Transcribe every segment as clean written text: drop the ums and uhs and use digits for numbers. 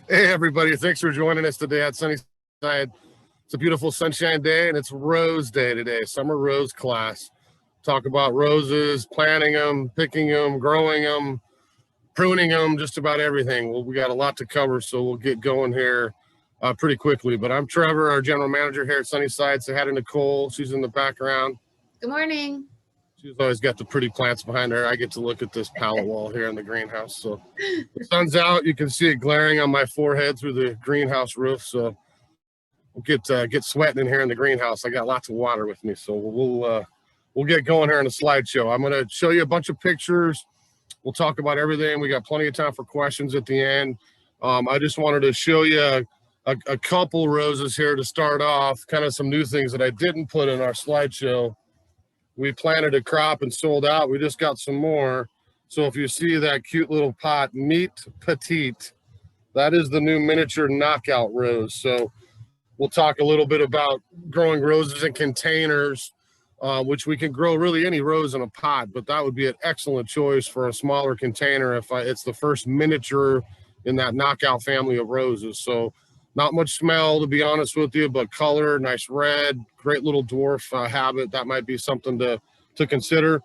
Hey everybody, thanks for joining us today at Sunnyside. It's a beautiful sunshine day and it's Rose Day today, summer rose class. Talk about roses, planting them, picking them, growing them, pruning them, just about everything. Well, we got a lot to cover, so we'll get going here pretty quickly. But I'm Trevor, our general manager here at Sunnyside. Say hi to Nicole, she's in the background. Good morning. She's always got the pretty plants behind her. I get to look at this pallet wall here in the greenhouse. So the sun's out. You can see it glaring on my forehead through the greenhouse roof. So we'll get sweating in here in the greenhouse. I got lots of water with me. So we'll get going here in a slideshow. I'm going to show you a bunch of pictures. We'll talk about everything. We got plenty of time for questions at the end. I just wanted to show you a couple roses here to start off, kind of some new things that I didn't put in our slideshow. We planted a crop and sold out. We just got some more. So if you see that cute little pot, Meat Petite, that is the new miniature knockout rose. So we'll talk a little bit about growing roses in containers, which we can grow really any rose in a pot, but that would be an excellent choice for a smaller container if it's the first miniature in that knockout family of roses. So not much smell, to be honest with you, but color, nice red, great little dwarf habit. That might be something to consider.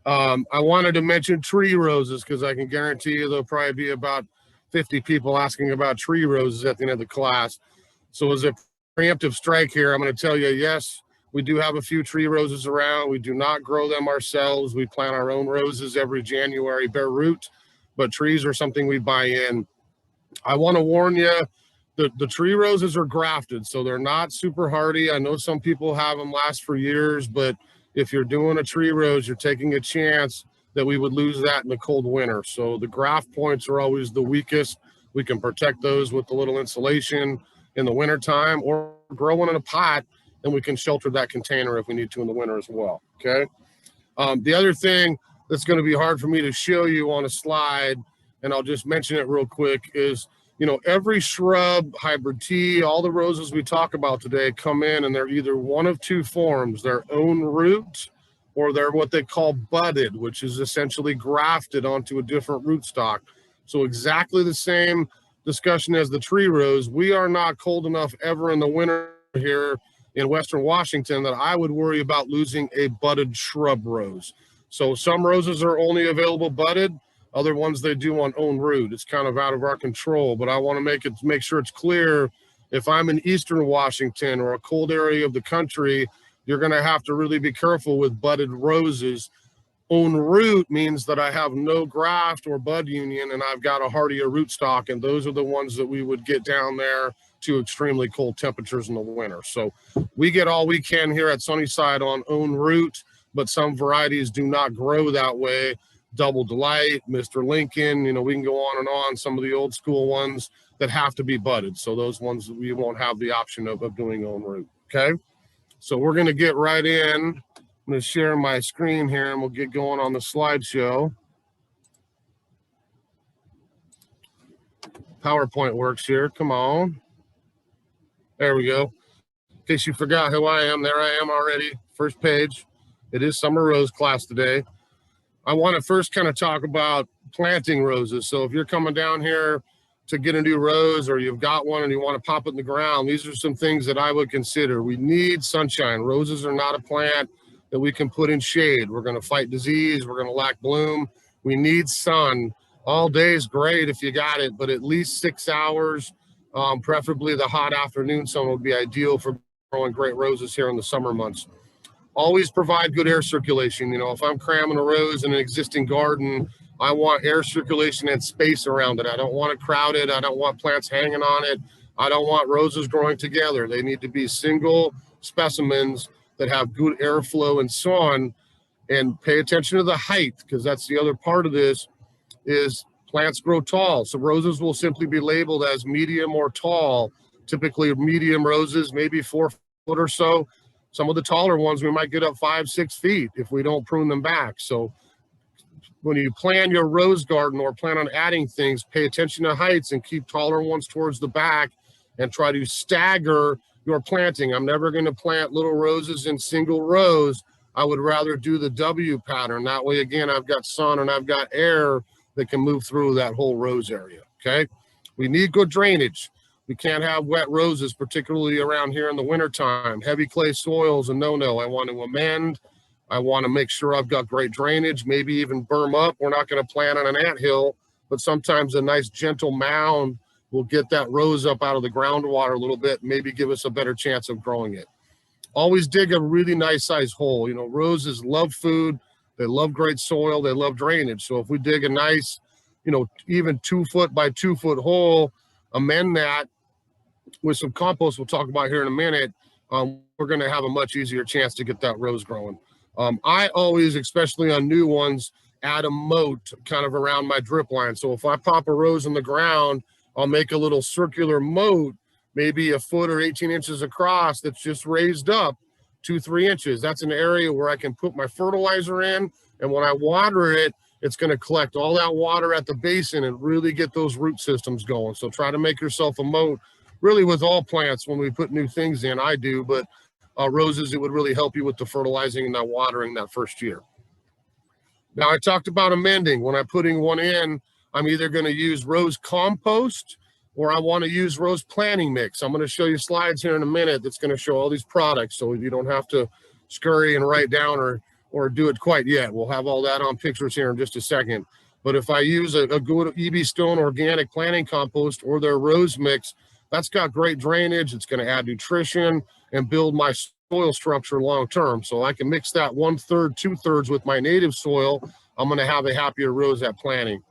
I wanted to mention tree roses because I can guarantee you there'll probably be about 50 people asking about tree roses at the end of the class. So as a preemptive strike here, I'm going to tell you, yes, we do have a few tree roses around. We do not grow them ourselves. We plant our own roses every January, bare root, but trees are something we buy in. I want to warn you, the tree roses are grafted, so they're not super hardy. I know some people have them last for years, but if you're doing a tree rose, you're taking a chance that we would lose that in the cold winter. So the graft points are always the weakest. We can protect those with a little insulation in the wintertime, or grow one in a pot, and we can shelter that container if we need to in the winter as well, okay? The other thing that's going to be hard for me to show you on a slide, and I'll just mention it real quick, is every shrub, hybrid tea, all the roses we talk about today come in and they're either one of two forms, their own root, or they're what they call budded, which is essentially grafted onto a different rootstock. So exactly the same discussion as the tree rose. We are not cold enough ever in the winter here in Western Washington that I would worry about losing a budded shrub rose. So some roses are only available budded. Other ones they do on own root. It's kind of out of our control, but I want to make sure it's clear. If I'm in Eastern Washington or a cold area of the country, you're going to have to really be careful with budded roses. Own root means that I have no graft or bud union and I've got a hardier rootstock, and those are the ones that we would get down there to extremely cold temperatures in the winter. So we get all we can here at Sunnyside on own root, but some varieties do not grow that way. Double Delight, Mr. Lincoln, we can go on and on, some of the old school ones that have to be budded. So those ones we won't have the option of doing own root, okay? So we're going to get right in. I'm going to share my screen here and we'll get going on the slideshow. PowerPoint works here, come on. There we go. In case you forgot who I am, there I am already, first page. It is summer rose class today. I want to first kind of talk about planting roses. So if you're coming down here to get a new rose, or you've got one and you want to pop it in the ground, these are some things that I would consider. We need sunshine. Roses are not a plant that we can put in shade. We're going to fight disease. We're going to lack bloom. We need sun. All day is great if you got it, but at least 6 hours, preferably the hot afternoon sun would be ideal for growing great roses here in the summer months. Always provide good air circulation. If I'm cramming a rose in an existing garden, I want air circulation and space around it. I don't want it crowded. I don't want plants hanging on it. I don't want roses growing together. They need to be single specimens that have good airflow and sun. And pay attention to the height, because that's the other part of this, is plants grow tall. So roses will simply be labeled as medium or tall. Typically medium roses, maybe 4 foot or so. Some of the taller ones, we might get up 5-6 feet if we don't prune them back. So when you plan your rose garden or plan on adding things, pay attention to heights and keep taller ones towards the back and try to stagger your planting. I'm never going to plant little roses in single rows. I would rather do the W pattern. That way, again, I've got sun and I've got air that can move through that whole rose area, okay? We need good drainage. We can't have wet roses, particularly around here in the wintertime. Heavy clay soils, a no-no. I want to amend. I want to make sure I've got great drainage, maybe even berm up. We're not going to plant on an anthill, but sometimes a nice gentle mound will get that rose up out of the groundwater a little bit, maybe give us a better chance of growing it. Always dig a really nice size hole. You know, roses love food. They love great soil. They love drainage. So if we dig a nice, you know, even 2 foot by 2 foot hole, amend that with some compost we'll talk about here in a minute, we're going to have a much easier chance to get that rose growing. I always, especially on new ones, add a moat kind of around my drip line. So if I pop a rose in the ground, I'll make a little circular moat, maybe a foot or 18 inches across, that's just raised up 2-3 inches. That's an area where I can put my fertilizer in, and when I water it, it's going to collect all that water at the basin and really get those root systems going. So try to make yourself a moat. Really, with all plants, when we put new things in, I do, but roses, it would really help you with the fertilizing and that watering that first year. Now, I talked about amending. When I'm putting one in, I'm either going to use rose compost or I want to use rose planting mix. I'm going to show you slides here in a minute that's going to show all these products, so you don't have to scurry and write down or do it quite yet. We'll have all that on pictures here in just a second. But if I use a good EB Stone organic planting compost or their rose mix, that's got great drainage. It's going to add nutrition and build my soil structure long term. So I can mix that 1/3, 2/3 with my native soil. I'm going to have a happier rose at planting.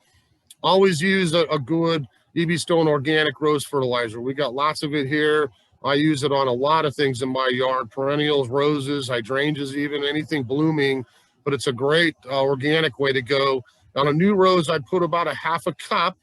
Always use a good EB Stone organic rose fertilizer. We got lots of it here. I use it on a lot of things in my yard, perennials, roses, hydrangeas, even anything blooming, but it's a great organic way to go. On a new rose, I'd put about a half a cup,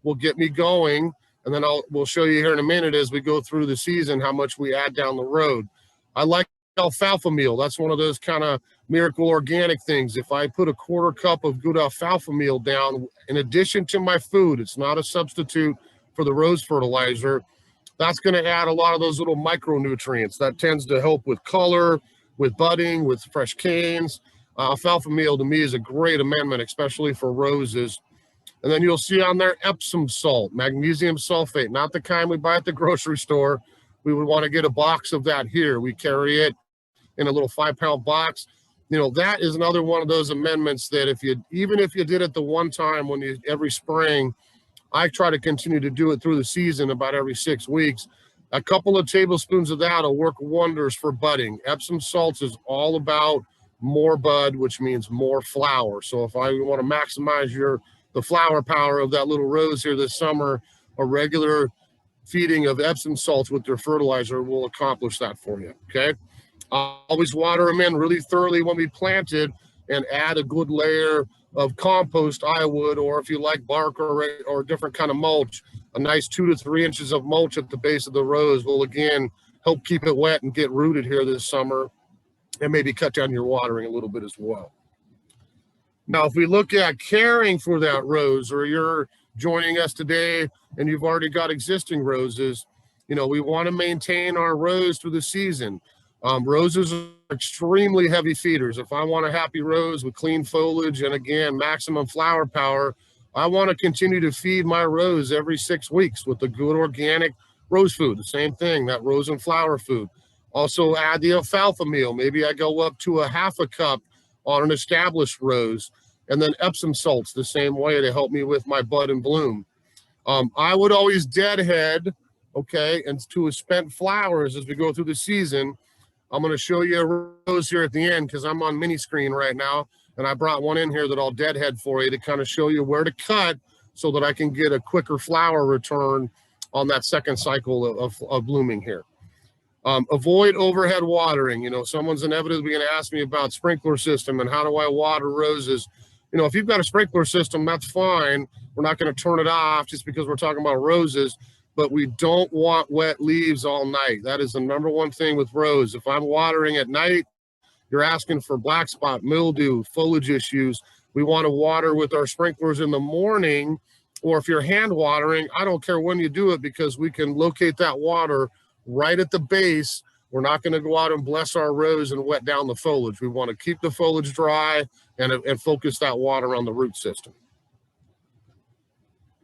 will get me going. And then we'll show you here in a minute as we go through the season how much we add down the road. I like alfalfa meal. That's one of those kind of miracle organic things. If I put a 1/4 cup of good alfalfa meal down, in addition to my food, it's not a substitute for the rose fertilizer, that's going to add a lot of those little micronutrients. That tends to help with color, with budding, with fresh canes. Alfalfa meal to me is a great amendment, especially for roses. And then you'll see on there Epsom salt, magnesium sulfate, not the kind we buy at the grocery store. We would want to get a box of that here. We carry it in a little 5-pound box. You know, that is another one of those amendments that even if you did it the one time every spring, I try to continue to do it through the season about every 6 weeks. A couple of tablespoons of that will work wonders for budding. Epsom salts is all about more bud, which means more flower. So if I want to maximize the flower power of that little rose here this summer, a regular feeding of Epsom salts with their fertilizer will accomplish that for you, okay? Always water them in really thoroughly when we planted and add a good layer of compost, I would, or if you like bark or a different kind of mulch, a nice 2 to 3 inches of mulch at the base of the rose will, again, help keep it wet and get rooted here this summer, and maybe cut down your watering a little bit as well. Now, if we look at caring for that rose, or you're joining us today and you've already got existing roses, you know, we want to maintain our rose through the season. Roses are extremely heavy feeders. If I want a happy rose with clean foliage and, again, maximum flower power, I want to continue to feed my rose every 6 weeks with the good organic rose food. The same thing, that rose and flower food. Also add the alfalfa meal. Maybe I go up to a half a cup on an established rose, and then Epsom salts the same way to help me with my bud and bloom. I would always deadhead, okay, and to spent flowers as we go through the season. I'm going to show you a rose here at the end because I'm on mini screen right now, and I brought one in here that I'll deadhead for you to kind of show you where to cut so that I can get a quicker flower return on that second cycle of blooming here. Avoid overhead watering. You know, someone's inevitably going to ask me about sprinkler system and how do I water roses. You know, if you've got a sprinkler system, that's fine. We're not going to turn it off just because we're talking about roses, but we don't want wet leaves all night. That is the #1 thing with rose. If I'm watering at night, you're asking for black spot, mildew, foliage issues. We want to water with our sprinklers in the morning, or if you're hand watering, I don't care when you do it because we can locate that water right at the base. We're not going to go out and bless our rose and wet down the foliage. We want to keep the foliage dry and focus that water on the root system.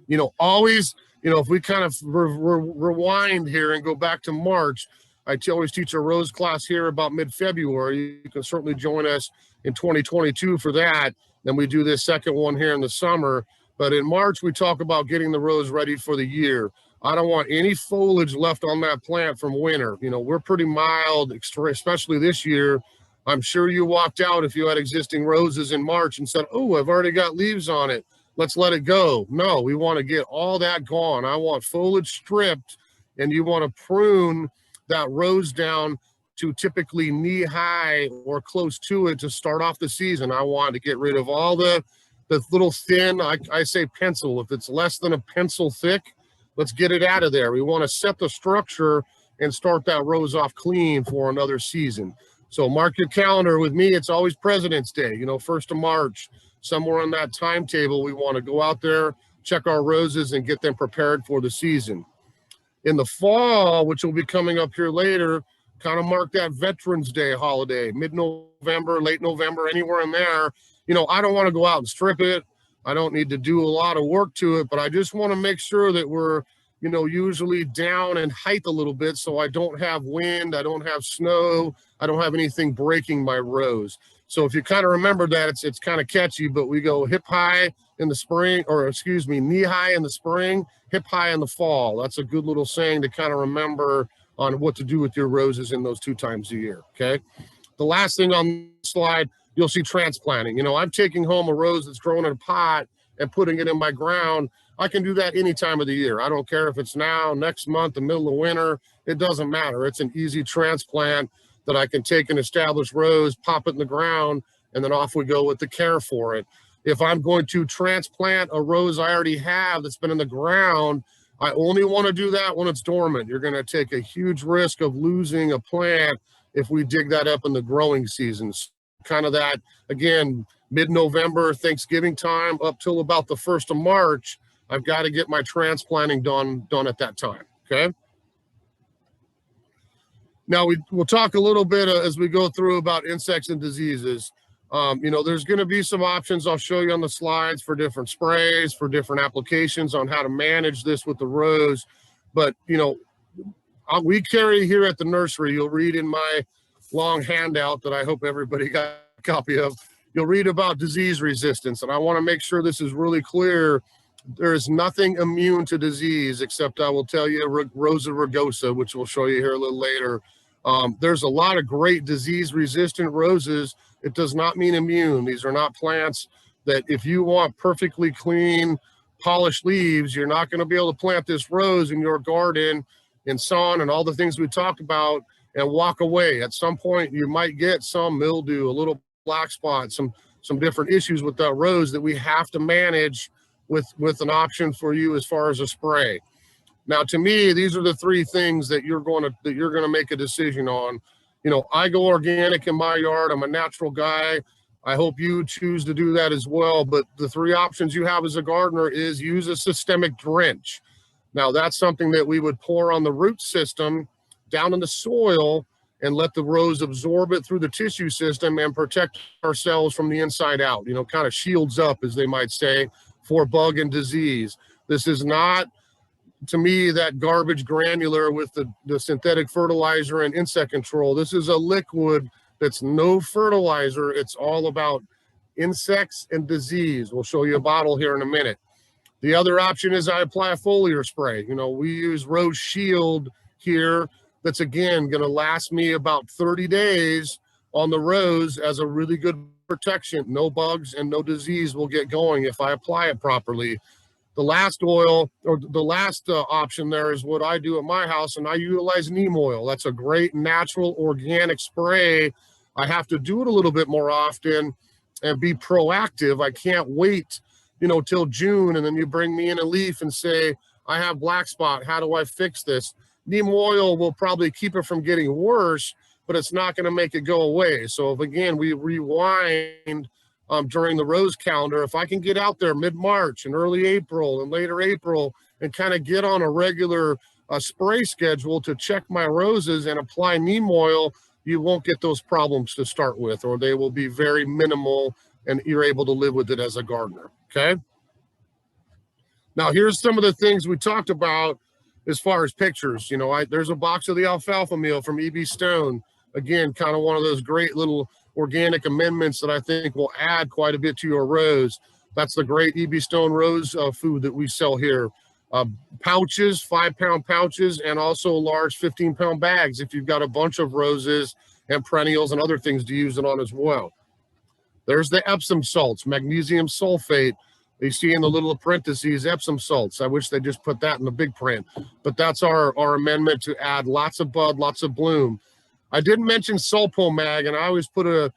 You know, always if we kind of rewind here and go back to March, I always teach a rose class here about mid-February. You can certainly join us in 2022 for that. Then we do this second one here in the summer. But in March, we talk about getting the rose ready for the year. I don't want any foliage left on that plant from winter. We're pretty mild, especially this year. I'm sure you walked out if you had existing roses in March and said, oh, I've already got leaves on it. Let's let it go. No, we want to get all that gone. I want foliage stripped, and you want to prune that rose down to typically knee high or close to it to start off the season. I want to get rid of all the little thin, I say pencil. If it's less than a pencil thick, let's get it out of there. We want to set the structure and start that rose off clean for another season. So mark your calendar with me. It's always President's Day, 1st of March. Somewhere on that timetable, we want to go out there, check our roses, and get them prepared for the season. In the fall, which will be coming up here later, kind of mark that Veterans Day holiday, mid-November, late November, anywhere in there. I don't want to go out and strip it. I don't need to do a lot of work to it, but I just want to make sure that we're, usually down in height a little bit so I don't have wind, I don't have snow, I don't have anything breaking my rose. So if you kind of remember that, it's kind of catchy, but we go hip high in the spring, or excuse me, knee high in the spring, hip high in the fall. That's a good little saying to kind of remember on what to do with your roses in those 2 times a year, okay? The last thing on the slide, you'll see transplanting. I'm taking home a rose that's grown in a pot and putting it in my ground. I can do that any time of the year. I don't care if it's now, next month, the middle of winter. It doesn't matter. It's an easy transplant that I can take an established rose, pop it in the ground, and then off we go with the care for it. If I'm going to transplant a rose I already have that's been in the ground, I only want to do that when it's dormant. You're going to take a huge risk of losing a plant if we dig that up in the growing seasons. Kind of that, again, mid-November, Thanksgiving time, up till about the 1st of March, I've got to get my transplanting done at that time, okay? Now, we'll talk a little bit as we go through about insects and diseases. There's going to be some options I'll show you on the slides for different sprays, for different applications on how to manage this with the rose. But, we carry here at the nursery, you'll read in my long handout that I hope everybody got a copy of, you'll read about disease resistance. And I want to make sure this is really clear. There is nothing immune to disease, except I will tell you Rosa rugosa, which we'll show you here a little later. There's a lot of great disease-resistant roses. It does not mean immune. These are not plants that if you want perfectly clean, polished leaves, you're not going to be able to plant this rose in your garden in sun and all the things we talked about and walk away. At some point, you might get some mildew, a little black spot, some different issues with that rose that we have to manage with an option for you as far as a spray. Now, to me, these are the 3 things that you're going to make a decision on. I go organic in my yard. I'm a natural guy. I hope you choose to do that as well. But the 3 options you have as a gardener is use a systemic drench. Now, that's something that we would pour on the root system down in the soil and let the rose absorb it through the tissue system and protect ourselves from the inside out, kind of shields up, as they might say, for bug and disease. This is not, to me, that garbage granular with the synthetic fertilizer and insect control. This is a liquid that's no fertilizer. It's all about insects and disease. We'll show you a bottle here in a minute. The other option is I apply a foliar spray. We use Rose Shield here. That's, again, going to last me about 30 days on the rose as a really good protection. No bugs and no disease will get going if I apply it properly. The last oil, or the last option there, is what I do at my house, and I utilize neem oil. That's a great natural organic spray. I have to do it a little bit more often and be proactive. I can't wait, till June, and then you bring me in a leaf and say, I have black spot. How do I fix this? Neem oil will probably keep it from getting worse, but it's not going to make it go away. So if, again, we rewind during the rose calendar, if I can get out there mid-March and early April and later April and kind of get on a regular spray schedule to check my roses and apply neem oil, you won't get those problems to start with, or they will be very minimal and you're able to live with it as a gardener, okay? Now, here's some of the things we talked about as far as pictures. You know, there's a box of the alfalfa meal from E.B. Stone. Again, kind of one of those great little organic amendments that I think will add quite a bit to your rose. That's the great E.B. Stone rose food that we sell here. Pouches, 5-pound pouches, and also large 15-pound bags if you've got a bunch of roses and perennials and other things to use it on as well. There's the Epsom salts, magnesium sulfate. You see in the little parentheses, Epsom salts. I wish they just put that in the big print. But that's our amendment to add lots of bud, lots of bloom. I didn't mention sulpo mag, and I always put a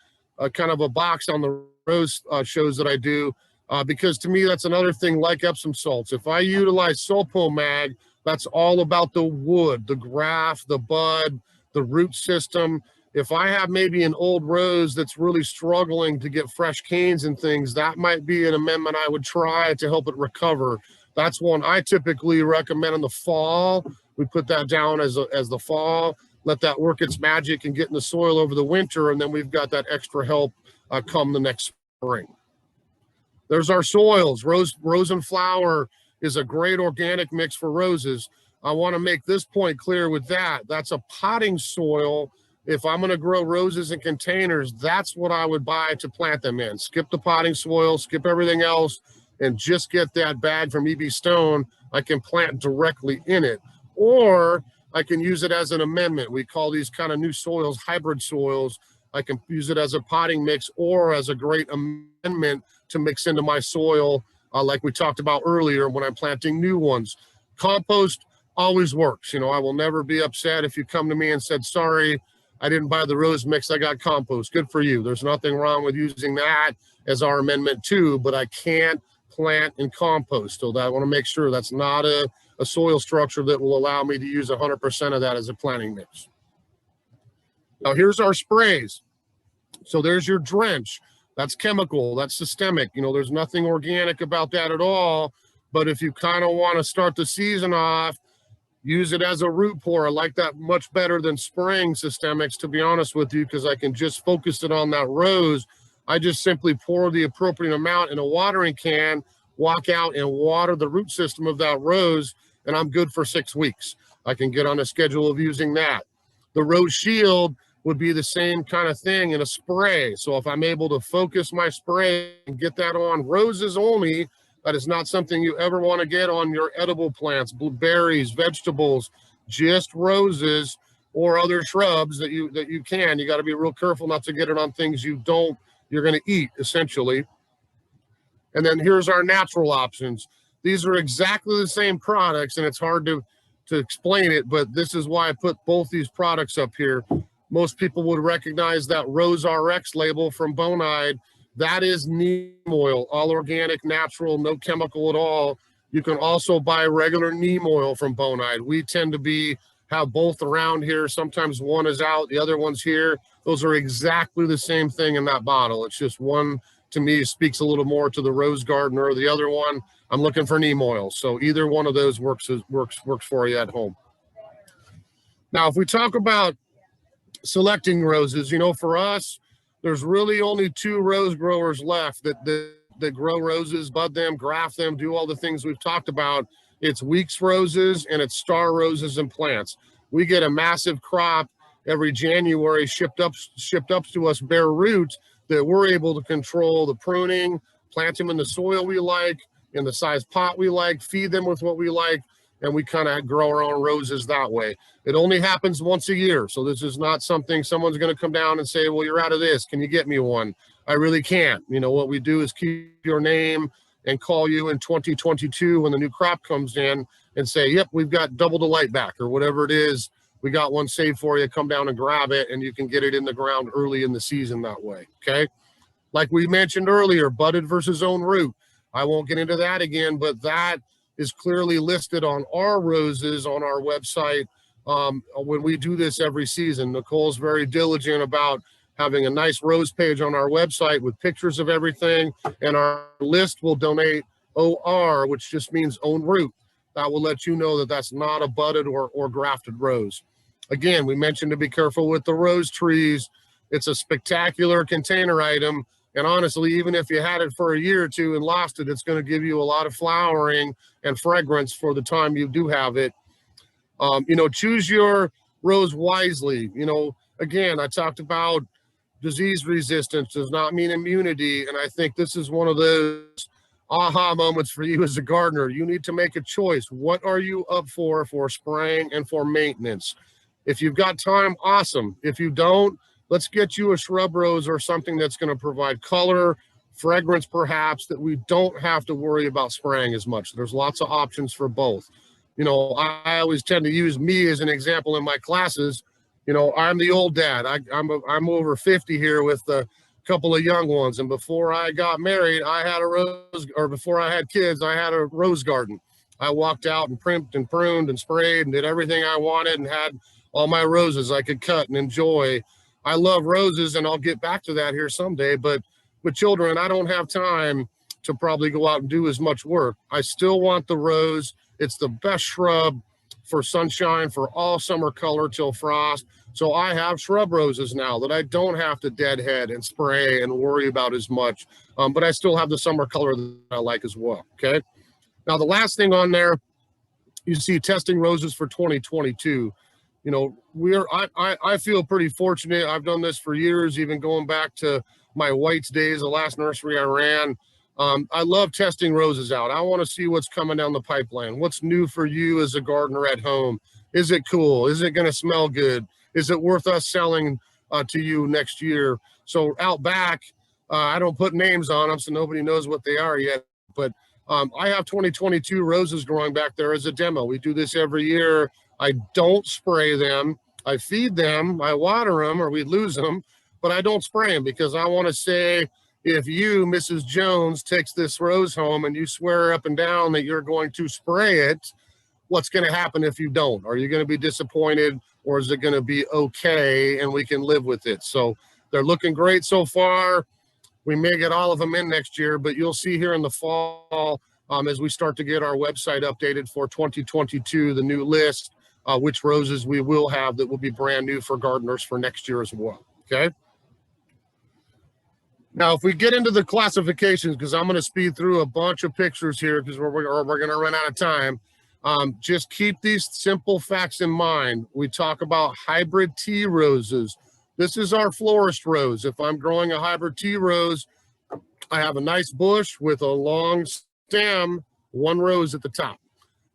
kind of a box on the rose shows that I do, because to me, that's another thing like Epsom salts. If I utilize sulpo mag, that's all about the wood, the graft, the bud, the root system. If I have maybe an old rose that's really struggling to get fresh canes and things, that might be an amendment I would try to help it recover. That's one I typically recommend in the fall. We put that down as the fall, let that work its magic and get in the soil over the winter, and then we've got that extra help come the next spring. There's our soils. Rose and flower is a great organic mix for roses. I want to make this point clear with that. That's a potting soil. If I'm going to grow roses in containers, that's what I would buy to plant them in. Skip the potting soil, skip everything else, and just get that bag from E.B. Stone. I can plant directly in it. Or I can use it as an amendment. We call these kind of new soils hybrid soils. I can use it as a potting mix or as a great amendment to mix into my soil, like we talked about earlier when I'm planting new ones. Compost always works. You know, I will never be upset if you come to me and said, sorry, I didn't buy the rose mix, I got compost. Good for you. There's nothing wrong with using that as our amendment too, but I can't plant in compost. So I want to make sure that's not a soil structure that will allow me to use 100% of that as a planting mix. Now here's our sprays. So there's your drench. That's chemical, that's systemic. You know, there's nothing organic about that at all. But if you kind of want to start the season off, use it as a root pour. I like that much better than spraying systemics, to be honest with you, because I can just focus it on that rose. I just simply pour the appropriate amount in a watering can, walk out and water the root system of that rose, and I'm good for 6 weeks. I can get on a schedule of using that. The rose shield would be the same kind of thing in a spray. So if I'm able to focus my spray and get that on roses only, that is not something you ever want to get on your edible plants, blueberries, vegetables, just roses or other shrubs that you can. You got to be real careful not to get it on things you're going to eat, essentially. And then here's our natural options. These are exactly the same products, and it's hard to explain it, but this is why I put both these products up here. Most people would recognize that Rose RX label from Bonide. That is neem oil, all organic, natural, no chemical at all. You can also buy regular neem oil from Bonide. We tend to have both around here. Sometimes one is out, the other one's here. Those are exactly the same thing in that bottle. It's just one, to me, speaks a little more to the rose gardener. The other one, I'm looking for neem oil. So either one of those works for you at home. Now, if we talk about selecting roses, you know, for us, there's really only 2 rose growers left that grow roses, bud them, graft them, do all the things we've talked about. It's Weeks Roses and it's Star Roses and Plants. We get a massive crop every January shipped up to us bare roots that we're able to control the pruning, plant them in the soil we like, in the size pot we like, feed them with what we like, and we kind of grow our own roses that way. It only happens once a year. So this is not something someone's going to come down and say, well, you're out of this. Can you get me one? I really can't. You know, what we do is keep your name and call you in 2022 when the new crop comes in and say, yep, we've got double the light back or whatever it is. We got one saved for you. Come down and grab it, and you can get it in the ground early in the season that way. Okay. Like we mentioned earlier, budded versus own root. I won't get into that again, but that is clearly listed on our roses on our website when we do this every season. Nicole's very diligent about having a nice rose page on our website with pictures of everything, and our list will donate OR, which just means own root. That will let you know that that's not a budded or grafted rose. Again, we mentioned to be careful with the rose trees. It's a spectacular container item. And honestly, even if you had it for a year or two and lost it, it's going to give you a lot of flowering and fragrance for the time you do have it. You know, choose your rose wisely. You know, again, I talked about disease resistance does not mean immunity. And I think this is one of those aha moments for you as a gardener. You need to make a choice. What are you up for spraying and for maintenance? If you've got time, awesome. If you don't, let's get you a shrub rose or something that's going to provide color, fragrance perhaps, that we don't have to worry about spraying as much. There's lots of options for both. You know, I always tend to use me as an example in my classes. You know, I'm the old dad. I'm over 50 here with a couple of young ones. And before I got married, I had a rose, or before I had kids, I had a rose garden. I walked out and primped and pruned and sprayed and did everything I wanted and had all my roses I could cut and enjoy. I love roses, and I'll get back to that here someday. But with children, I don't have time to probably go out and do as much work. I still want the rose. It's the best shrub for sunshine, for all summer color till frost. So I have shrub roses now that I don't have to deadhead and spray and worry about as much. But I still have the summer color that I like as well. Okay. Now, the last thing on there, you see testing roses for 2022. You know, I feel pretty fortunate. I've done this for years, even going back to my whites days, the last nursery I ran. I love testing roses out. I want to see what's coming down the pipeline. What's new for you as a gardener at home? Is it cool? Is it going to smell good? Is it worth us selling to you next year? So out back, I don't put names on them, so nobody knows what they are yet. But I have 2022 roses growing back there as a demo. We do this every year. I don't spray them. I feed them. I water them, or we lose them. But I don't spray them because I want to say, if you, Mrs. Jones, takes this rose home and you swear up and down that you're going to spray it, what's going to happen if you don't? Are you going to be disappointed, or is it going to be okay and we can live with it? So they're looking great so far. We may get all of them in next year, but you'll see here in the fall, as we start to get our website updated for 2022, the new list, which roses we will have that will be brand new for gardeners for next year as well. Okay. Now, if we get into the classifications, because I'm going to speed through a bunch of pictures here because we're going to run out of time. Just keep these simple facts in mind. We talk about hybrid tea roses. This is our florist rose. If I'm growing a hybrid tea rose, I have a nice bush with a long stem, one rose at the top.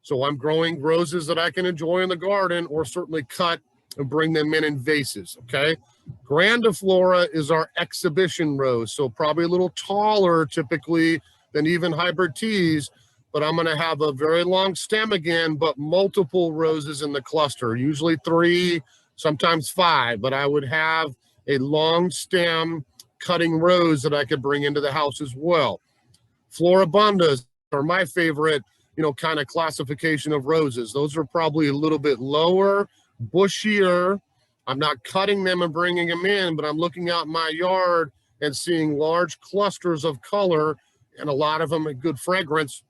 So I'm growing roses that I can enjoy in the garden, or certainly cut and bring them in vases, okay? Grandiflora is our exhibition rose, so probably a little taller typically than even hybrid teas, but I'm going to have a very long stem again, but multiple roses in the cluster, usually 3, sometimes 5, but I would have a long stem cutting rose that I could bring into the house as well. Floribundas are my favorite, you know, kind of classification of roses. Those are probably a little bit lower, bushier. I'm not cutting them and bringing them in, but I'm looking out in my yard and seeing large clusters of color, and a lot of them a good fragrance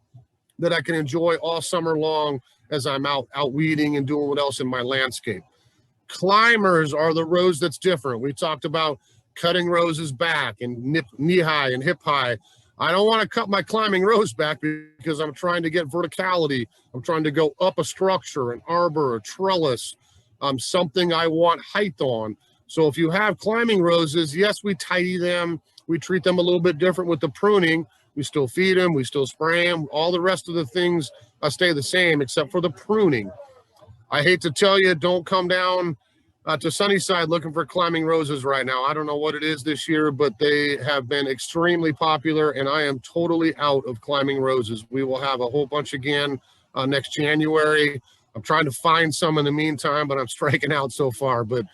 that I can enjoy all summer long as I'm out weeding and doing what else in my landscape. Climbers are the rose that's different. We talked about cutting roses back and knee high and hip high. I don't want to cut my climbing rose back because I'm trying to get verticality. I'm trying to go up a structure, an arbor, a trellis, something I want height on. So if you have climbing roses, yes, we tidy them. We treat them a little bit different with the pruning. We still feed them. We still spray them. All the rest of the things stay the same except for the pruning. I hate to tell you, don't come down to Sunnyside looking for climbing roses right now. I don't know what it is this year, but they have been extremely popular, and I am totally out of climbing roses. We will have a whole bunch again next January. I'm trying to find some in the meantime, but I'm striking out so far. But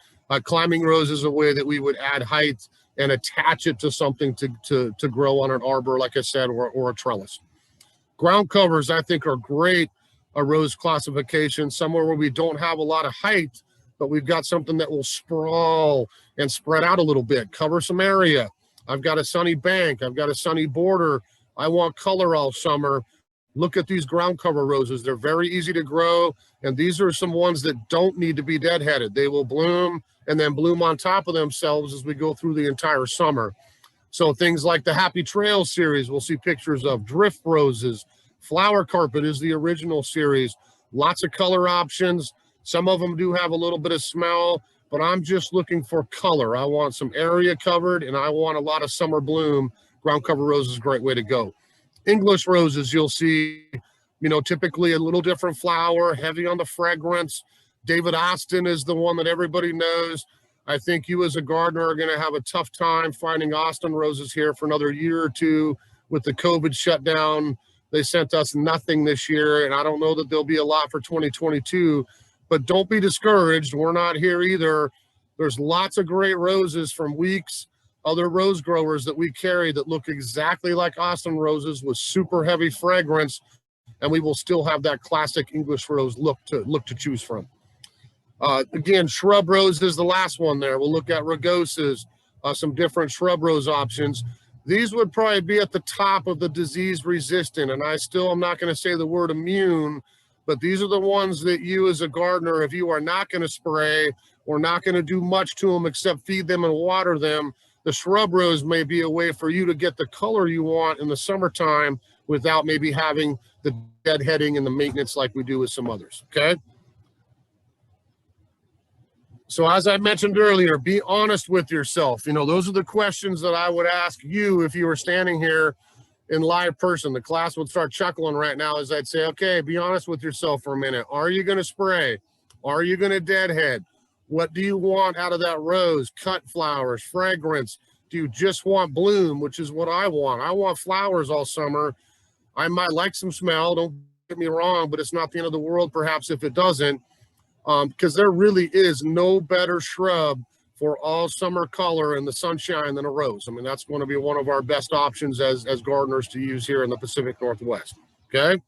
climbing rose is a way that we would add height and attach it to something to grow on an arbor, like I said, or a trellis. Ground covers, I think, are great. A rose classification, somewhere where we don't have a lot of height, but we've got something that will sprawl and spread out a little bit, cover some area. I've got a sunny bank. I've got a sunny border. I want color all summer. Look at these ground cover roses. They're very easy to grow, and these are some ones that don't need to be deadheaded. They will bloom and then bloom on top of themselves as we go through the entire summer. So things like the Happy Trail series, we'll see pictures of drift roses. Flower Carpet is the original series. Lots of color options. Some of them do have a little bit of smell, but I'm just looking for color. I want some area covered, and I want a lot of summer bloom. Groundcover Roses is a great way to go. English roses, you'll see, you know, typically a little different flower, heavy on the fragrance. David Austin is the one that everybody knows. I think you as a gardener are going to have a tough time finding Austin roses here for another year or two with the COVID shutdown. They sent us nothing this year, and I don't know that there'll be a lot for 2022, but don't be discouraged. We're not here either. There's lots of great roses from Weeks, other rose growers that we carry that look exactly like Austin roses with super heavy fragrance, and we will still have that classic English rose look to choose from. Again, Shrub Rose is the last one there. We'll look at rugosas, some different shrub rose options. These would probably be at the top of the disease resistant, and I still am not going to say the word immune, but these are the ones that you as a gardener, if you are not going to spray or not going to do much to them except feed them and water them, the shrub rose may be a way for you to get the color you want in the summertime without maybe having the deadheading and the maintenance like we do with some others, okay? So as I mentioned earlier, be honest with yourself. You know, those are the questions that I would ask you if you were standing here in live person. The class would start chuckling right now as I'd say, okay, be honest with yourself for a minute. Are you going to spray? Are you going to deadhead? What do you want out of that rose? Cut flowers, fragrance? Do you just want bloom, which is what I want? I want flowers all summer. I might like some smell, don't get me wrong, but it's not the end of the world perhaps if it doesn't. Because there really is no better shrub for all summer color and the sunshine than a rose. I mean, that's going to be one of our best options as gardeners to use here in the Pacific Northwest, okay?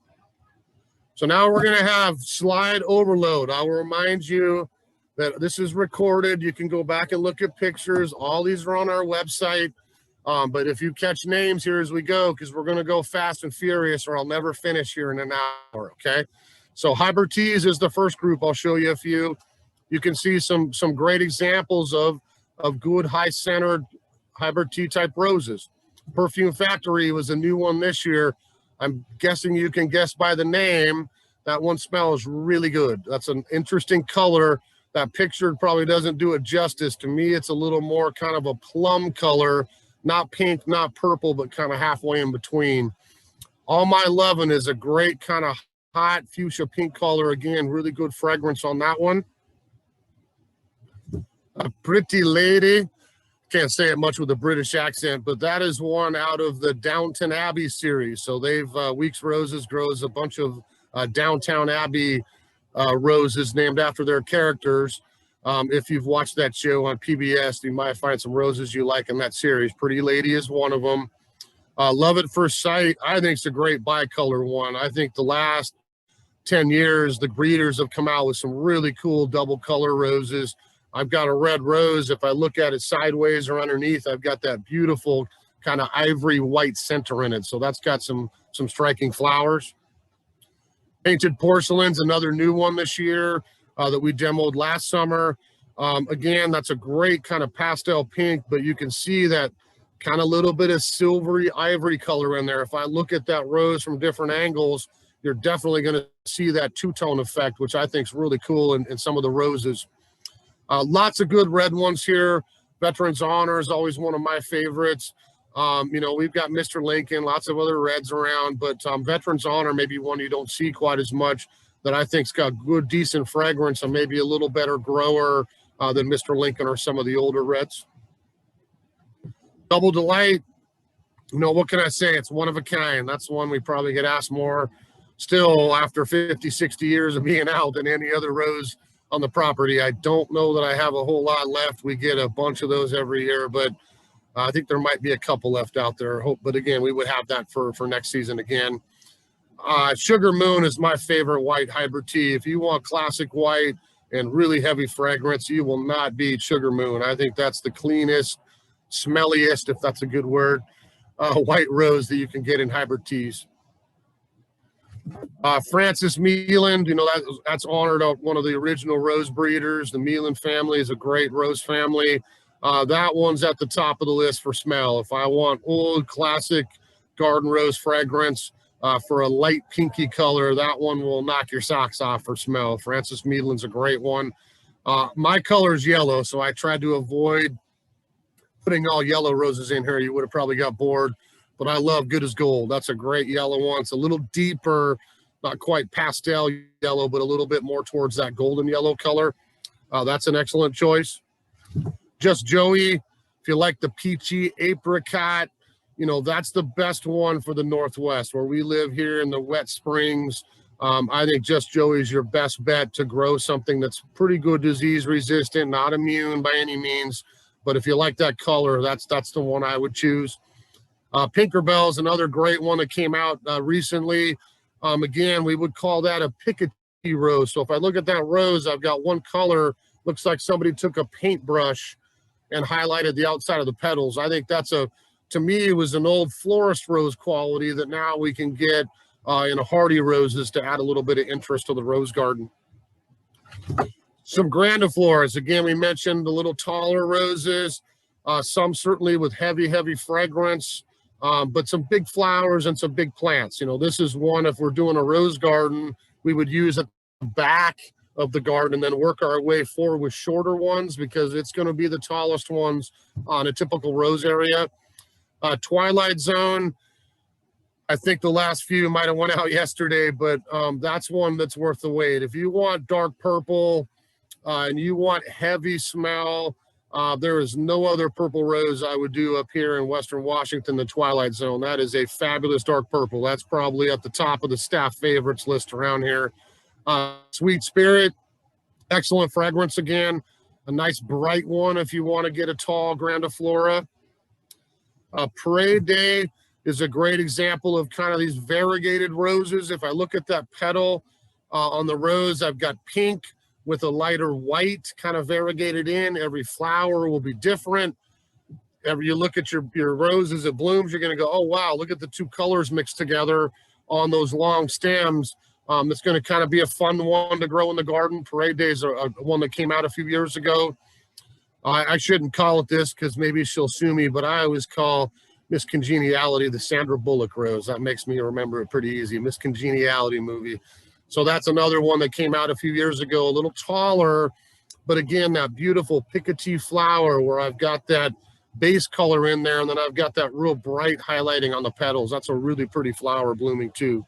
So now we're going to have slide overload. I will remind you that this is recorded. You can go back and look at pictures. All these are on our website. But if you catch names here as we go, because we're going to go fast and furious or I'll never finish here in an hour, okay? So hybrid teas is the first group. I'll show you a few. You can see some great examples of good high-centered hybrid tea type roses. Perfume Factory was a new one this year. I'm guessing you can guess by the name. That one smells really good. That's an interesting color. That picture probably doesn't do it justice. To me, it's a little more kind of a plum color, not pink, not purple, but kind of halfway in between. All My Lovin' is a great kind of hot fuchsia pink color. Again, really good fragrance on that one. A Pretty Lady, can't say it much with a British accent, but that is one out of the Downton Abbey series. So they've Weeks Roses grows a bunch of Downtown Abbey roses named after their characters. If you've watched that show on PBS, you might find some roses you like in that series. Pretty Lady is one of them. Love at First Sight, I think it's a great bicolor one. I think the last 10 years, the breeders have come out with some really cool double color roses. I've got a red rose. If I look at it sideways or underneath, I've got that beautiful kind of ivory white center in it. So that's got some striking flowers. Painted Porcelain's another new one this year that we demoed last summer. Again, that's a great kind of pastel pink, but you can see that kind of little bit of silvery ivory color in there. If I look at that rose from different angles, you're definitely going to see that two-tone effect, which I think is really cool in some of the roses. Lots of good red ones here. Veterans Honor is always one of my favorites. You know, we've got Mr. Lincoln, lots of other reds around, but Veterans Honor may be one you don't see quite as much that I think's got good, decent fragrance and maybe a little better grower than Mr. Lincoln or some of the older reds. Double Delight, you know, what can I say? It's one of a kind. That's one we probably get asked more still after 50, 60 years of being out than any other rose on the property. I don't know that I have a whole lot left. We get a bunch of those every year, but I think there might be a couple left out there. But again, we would have that for next season again. Sugar Moon is my favorite white hybrid tea. If you want classic white and really heavy fragrance, you will not beat Sugar Moon. I think that's the cleanest, smelliest, if that's a good word, white rose that you can get in hybrid teas. Francis Mealand, you know, that's honored one of the original rose breeders. The Mealand family is a great rose family. That one's at the top of the list for smell. If I want old classic garden rose fragrance for a light pinky color, that one will knock your socks off for smell. Francis Meadland's a great one. My color is yellow, so I tried to avoid putting all yellow roses in here. You would have probably got bored, but I love Good as Gold. That's a great yellow one. It's a little deeper, not quite pastel yellow, but a little bit more towards that golden yellow color. That's an excellent choice. Just Joey, if you like the peachy apricot, you know, that's the best one for the Northwest where we live here in the wet springs. I think Just Joey is your best bet to grow something that's pretty good disease resistant, not immune by any means. But if you like that color, that's the one I would choose. Pinkerbell is another great one that came out recently. Again, we would call that a Piketty rose. So if I look at that rose, I've got one color, looks like somebody took a paintbrush and highlighted the outside of the petals. I think that's to me, it was an old florist rose quality that now we can get in a hardy roses to add a little bit of interest to the rose garden. Some Grandifloras. Again, we mentioned the little taller roses, some certainly with heavy fragrance, but some big flowers and some big plants. You know, this is one, if we're doing a rose garden, we would use at the back of the garden and then work our way forward with shorter ones because it's going to be the tallest ones on a typical rose area. Twilight Zone, I think the last few might have went out yesterday, but that's one that's worth the wait. If you want dark purple and you want heavy smell, there is no other purple rose I would do up here in Western Washington, the Twilight Zone. That is a fabulous dark purple. That's probably at the top of the staff favorites list around here. Sweet Spirit, excellent fragrance again. A nice bright one if you want to get a tall Grandiflora. Parade Day is a great example of kind of these variegated roses. If I look at that petal on the rose, I've got pink with a lighter white kind of variegated in. Every flower will be different. Every you look at your rose as it blooms, you're going to go, oh, wow, look at the two colors mixed together on those long stems. It's going to kind of be a fun one to grow in the garden. Parade Day is one that came out a few years ago. I shouldn't call it this because maybe she'll sue me, but I always call Miss Congeniality the Sandra Bullock rose. That makes me remember it pretty easy. Miss Congeniality movie. So that's another one that came out a few years ago, a little taller, but again, that beautiful Piketty flower where I've got that base color in there and then I've got that real bright highlighting on the petals. That's a really pretty flower blooming too.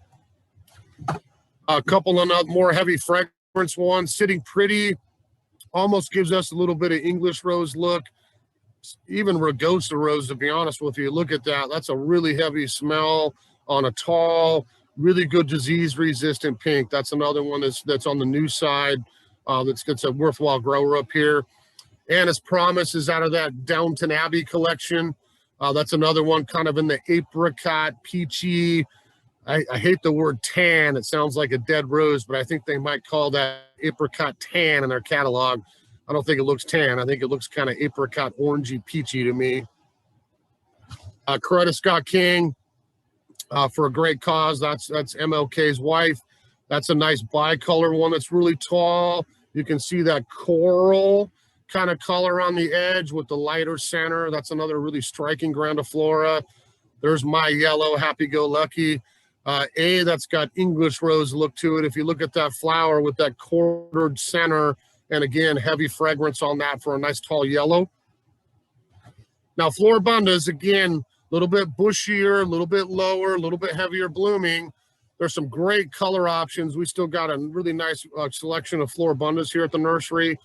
A couple of more heavy fragrance ones, Sitting Pretty, almost gives us a little bit of English rose look. Even Ragosa rose, to be honest with you, look at that. That's a really heavy smell on a tall, really good disease resistant pink. That's another one that's on the new side. That's a worthwhile grower up here. And as promised is out of that Downton Abbey collection. That's another one kind of in the apricot, peachy. I hate the word tan. It sounds like a dead rose, but I think they might call that apricot tan in their catalog. I don't think it looks tan. I think it looks kind of apricot orangey peachy to me. Coretta Scott King for a great cause. That's MLK's wife. That's a nice bicolor one that's really tall. You can see that coral kind of color on the edge with the lighter center. That's another really striking Grandiflora. There's my yellow, happy-go-lucky. That's got English rose look to it. If you look at that flower with that quartered center, and again, heavy fragrance on that for a nice tall yellow. Now, Floribundas, again, a little bit bushier, a little bit lower, a little bit heavier blooming. There's some great color options. We still got a really nice selection of Floribundas here at the nursery.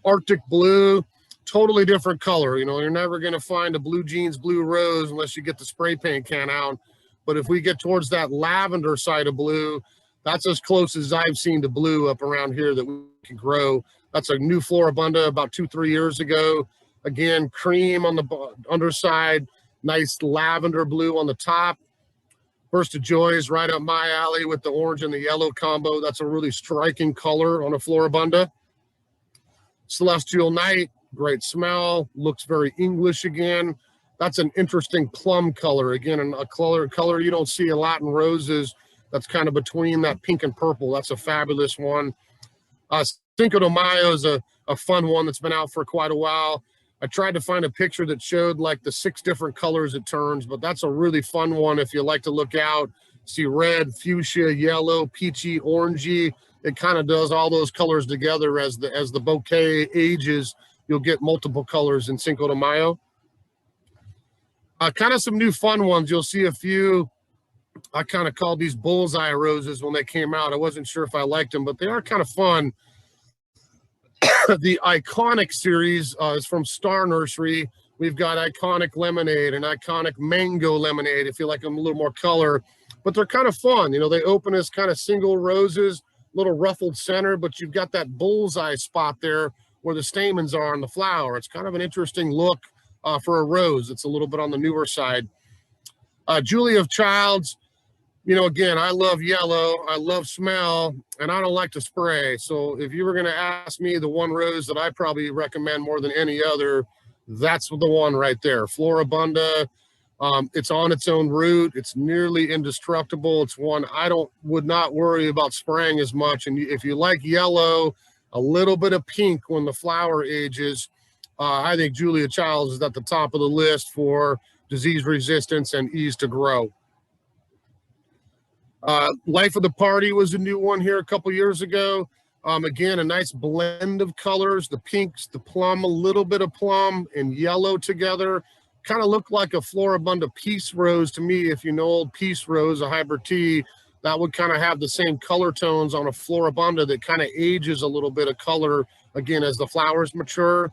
Arctic Blue, totally different color. You know, you're never going to find a blue jeans, blue rose unless you get the spray paint can out. But if we get towards that lavender side of blue, that's as close as I've seen to blue up around here that we can grow. That's a new Floribunda about 2-3 years ago. Again, cream on the underside, nice lavender blue on the top. Burst of Joy is right up my alley with the orange and the yellow combo. That's a really striking color on a Floribunda. Celestial Night, great smell, looks very English again. That's an interesting plum color. Again, a color you don't see a lot in roses. That's kind of between that pink and purple. That's a fabulous one. Cinco de Mayo is a fun one that's been out for quite a while. I tried to find a picture that showed like the 6 different colors it turns, but that's a really fun one if you like to look out. See red, fuchsia, yellow, peachy, orangey. It kind of does all those colors together as the bouquet ages. You'll get multiple colors in Cinco de Mayo. Kind of some new fun ones. You'll see a few. I kind of called these bullseye roses when they came out. I wasn't sure if I liked them, but they are kind of fun. The Iconic series is from Star Nursery. We've got Iconic Lemonade and Iconic Mango Lemonade, if you like them a little more color. But they're kind of fun. You know, they open as kind of single roses, little ruffled center, but you've got that bullseye spot there where the stamens are on the flower. It's kind of an interesting look for a rose. It's a little bit on the newer side. Julia Childs, you know, again, I love yellow, I love smell, and I don't like to spray. So if you were going to ask me the one rose that I probably recommend more than any other, that's the one right there. Floribunda. It's on its own root. It's nearly indestructible. It's one I would not worry about spraying as much. And if you like yellow, a little bit of pink when the flower ages, I think Julia Childs is at the top of the list for disease resistance and ease to grow. Life of the Party was a new one here a couple years ago. Again, a nice blend of colors, the pinks, the plum, a little bit of plum and yellow together. Kind of looked like a Floribunda peace rose to me. If you know old peace rose, a hybrid tea, that would kind of have the same color tones on a Floribunda that kind of ages a little bit of color, again, as the flowers mature.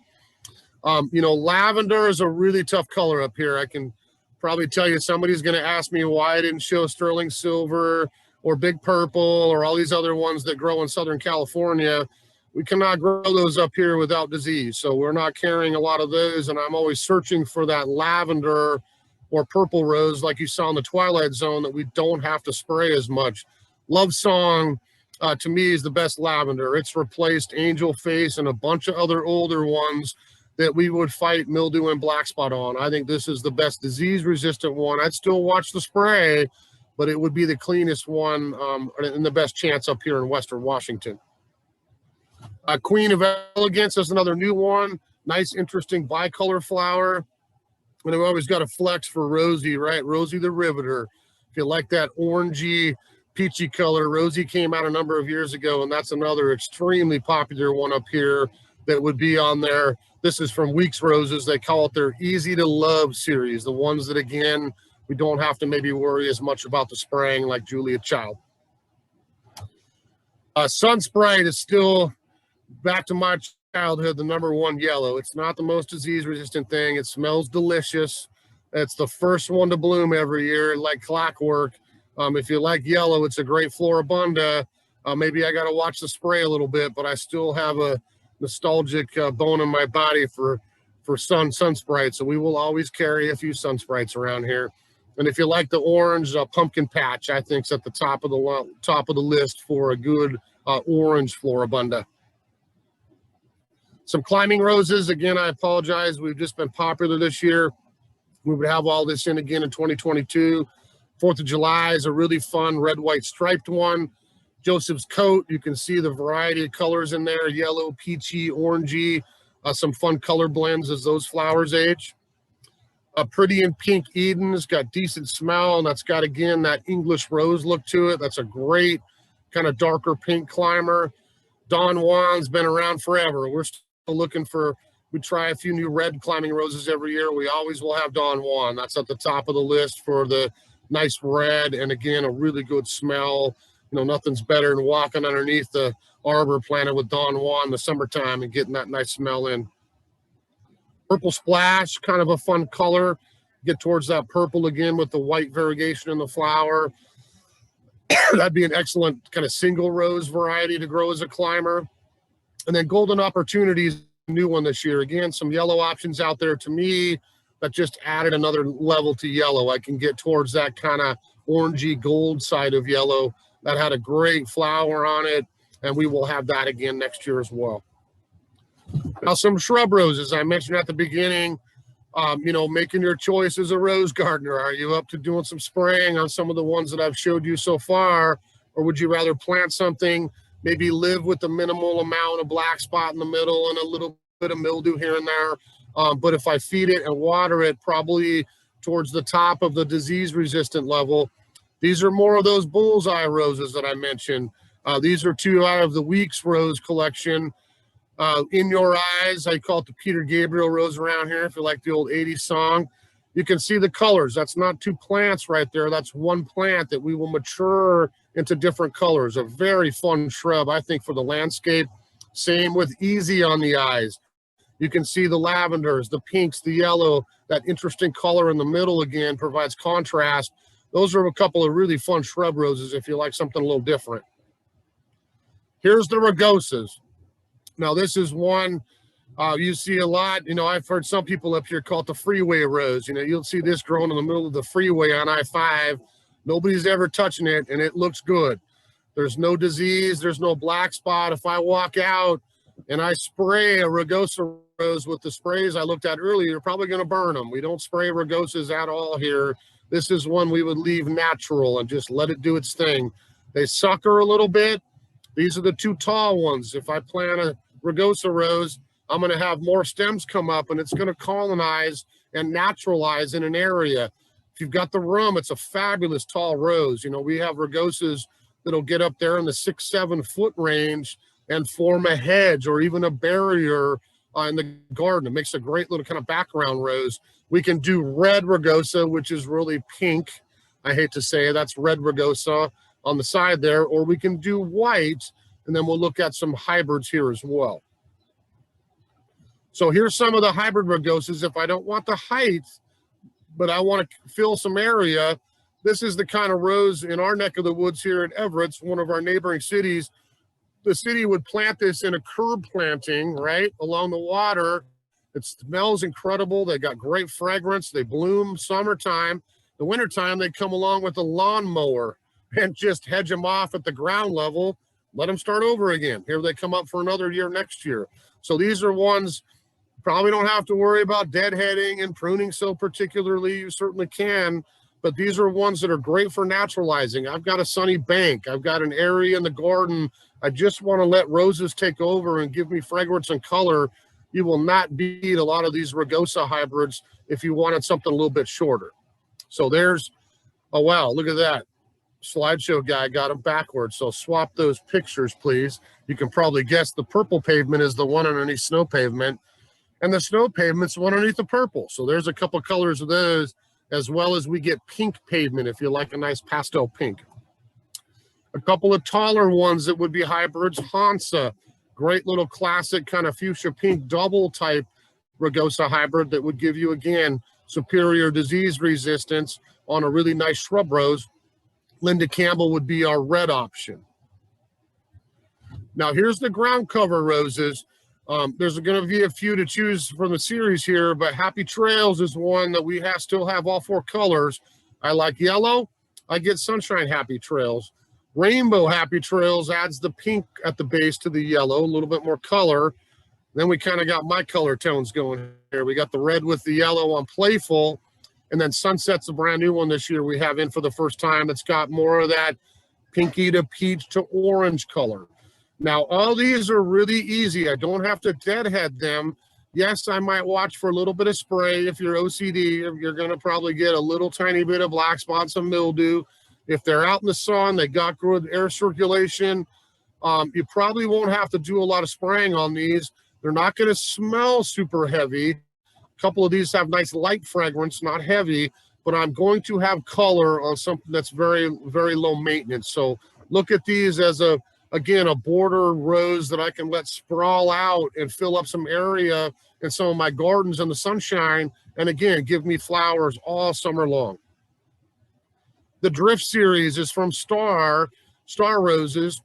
You know, lavender is a really tough color up here. I can probably tell you somebody's going to ask me why I didn't show sterling silver or big purple or all these other ones that grow in Southern California. We cannot grow those up here without disease. So we're not carrying a lot of those. And I'm always searching for that lavender or purple rose like you saw in the Twilight Zone that we don't have to spray as much. Love Song, to me, is the best lavender. It's replaced Angel Face and a bunch of other older ones that we would fight mildew and black spot on. I think this is the best disease-resistant one. I'd still watch the spray, but it would be the cleanest one and the best chance up here in Western Washington. Queen of Elegance is another new one. Nice, interesting bicolor flower. And I've always got a flex for Rosie, right? Rosie the Riveter. If you like that orangey, peachy color, Rosie came out a number of years ago, and that's another extremely popular one up here that would be on there. This is from Weeks Roses. They call it their Easy to Love series, the ones that, again, we don't have to maybe worry as much about the spraying like Julia Child. Sun Sprite is still, back to my childhood, the #1 yellow. It's not the most disease-resistant thing. It smells delicious. It's the first one to bloom every year, like clockwork. If you like yellow, it's a great Floribunda. Maybe I got to watch the spray a little bit, but I still have a nostalgic bone in my body for sun Sprite. So we will always carry a few Sun Sprites around here. And if you like the orange, Pumpkin Patch, I think is at the top of the list for a good orange Floribunda. Some climbing roses. Again, I apologize. We've just been popular this year. We would have all this in again in 2022. 4th of July is a really fun red, white striped one. Joseph's Coat, you can see the variety of colors in there, yellow, peachy, orangey, some fun color blends as those flowers age. Pretty in Pink Eden's got decent smell, and that's got, again, that English rose look to it. That's a great kind of darker pink climber. Don Juan's been around forever. We're still looking for, we try a few new red climbing roses every year. We always will have Don Juan. That's at the top of the list for the nice red, and again, a really good smell. You know, nothing's better than walking underneath the arbor planted with Don Juan in the summertime and getting that nice smell in. Purple Splash, kind of a fun color. Get towards that purple again with the white variegation in the flower. That'd be an excellent kind of single rose variety to grow as a climber. And then Golden Opportunities, a new one this year. Again, some yellow options out there to me that just added another level to yellow. I can get towards that kind of orangey gold side of yellow. That had a great flower on it, and we will have that again next year as well. Now, some shrub roses. I mentioned at the beginning, you know, making your choice as a rose gardener. Are you up to doing some spraying on some of the ones that I've showed you so far, or would you rather plant something, maybe live with the minimal amount of black spot in the middle and a little bit of mildew here and there? But if I feed it and water it probably towards the top of the disease resistant level, these are more of those bullseye roses that I mentioned. These are 2 out of the Weeks Rose collection. In Your Eyes, I call it the Peter Gabriel rose around here, if you like the old 80s song. You can see the colors. That's not 2 plants right there. That's 1 plant that we will mature into different colors. A very fun shrub, I think, for the landscape. Same with Easy on the Eyes. You can see the lavenders, the pinks, the yellow, that interesting color in the middle again provides contrast. Those are a couple of really fun shrub roses if you like something a little different. Here's the rugosas. Now, this is one you see a lot. You know, I've heard some people up here call it the freeway rose. You know, you'll see this growing in the middle of the freeway on I-5. Nobody's ever touching it, and it looks good. There's no disease. There's no black spot. If I walk out and I spray a rugosa rose with the sprays I looked at earlier, you're probably going to burn them. We don't spray rugosas at all here. This is one we would leave natural and just let it do its thing. They sucker a little bit. These are the 2 tall ones. If I plant a rugosa rose, I'm going to have more stems come up, and it's going to colonize and naturalize in an area. If you've got the room, it's a fabulous tall rose. You know, we have rugosas that'll get up there in the 6-7 foot range and form a hedge or even a barrier in the garden. It makes a great little kind of background rose. We can do red rugosa, which is really pink. I hate to say it, that's red rugosa on the side there, or we can do white, and then we'll look at some hybrids here as well. So here's some of the hybrid rugosas. If I don't want the height, but I want to fill some area, this is the kind of rose in our neck of the woods here in Everett, one of our neighboring cities. The city would plant this in a curb planting, right, along the water. It smells incredible. They got great fragrance. They bloom summertime. The wintertime, they come along with a lawnmower and just hedge them off at the ground level, let them start over again. Here they come up for another year next year. So these are ones probably don't have to worry about deadheading and pruning so particularly. You certainly can, but these are ones that are great for naturalizing. I've got a sunny bank. I've got an area in the garden. I just want to let roses take over and give me fragrance and color. You will not beat a lot of these rugosa hybrids if you wanted something a little bit shorter. So there's, oh wow, look at that. Slideshow guy got them backwards. So swap those pictures, please. You can probably guess the purple pavement is the one underneath snow pavement, and the snow pavement's one underneath the purple. So there's a couple colors of those, as well as we get pink pavement if you like a nice pastel pink. A couple of taller ones that would be hybrids. Hansa, great little classic kind of fuchsia pink double type rugosa hybrid that would give you, again, superior disease resistance on a really nice shrub rose. Linda Campbell would be our red option. Now here's the ground cover roses. There's going to be a few to choose from the series here, but Happy Trails is one that we still have all 4 colors. I like yellow. I get Sunshine Happy Trails. Rainbow Happy Trails adds the pink at the base to the yellow, a little bit more color. Then we kind of got my color tones going here. We got the red with the yellow on Playful, and then Sunset's a brand new one this year we have in for the first time. It's got more of that pinky to peach to orange color. Now, all these are really easy. I don't have to deadhead them. Yes, I might watch for a little bit of spray. If you're OCD, you're going to probably get a little tiny bit of black spots and mildew. If they're out in the sun, they got good air circulation. You probably won't have to do a lot of spraying on these. They're not going to smell super heavy. A couple of these have nice light fragrance, not heavy, but I'm going to have color on something that's very, very low maintenance. So look at these as again, a border rose that I can let sprawl out and fill up some area in some of my gardens in the sunshine. And again, give me flowers all summer long. The Drift series is from Star Roses.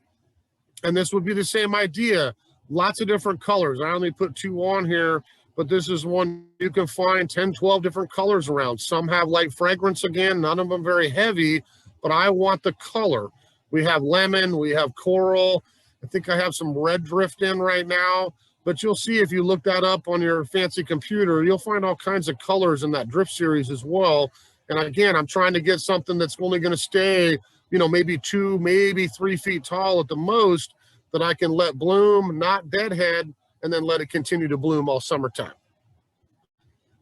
And this would be the same idea. Lots of different colors. I only put 2 on here, but this is one you can find 10, 12 different colors around. Some have light fragrance again, none of them very heavy, but I want the color. We have lemon, we have coral. I think I have some red drift in right now, but you'll see if you look that up on your fancy computer, you'll find all kinds of colors in that drift series as well. And again, I'm trying to get something that's only going to stay, you know, maybe 2, maybe 3 feet tall at the most, that I can let bloom, not deadhead, and then let it continue to bloom all summertime.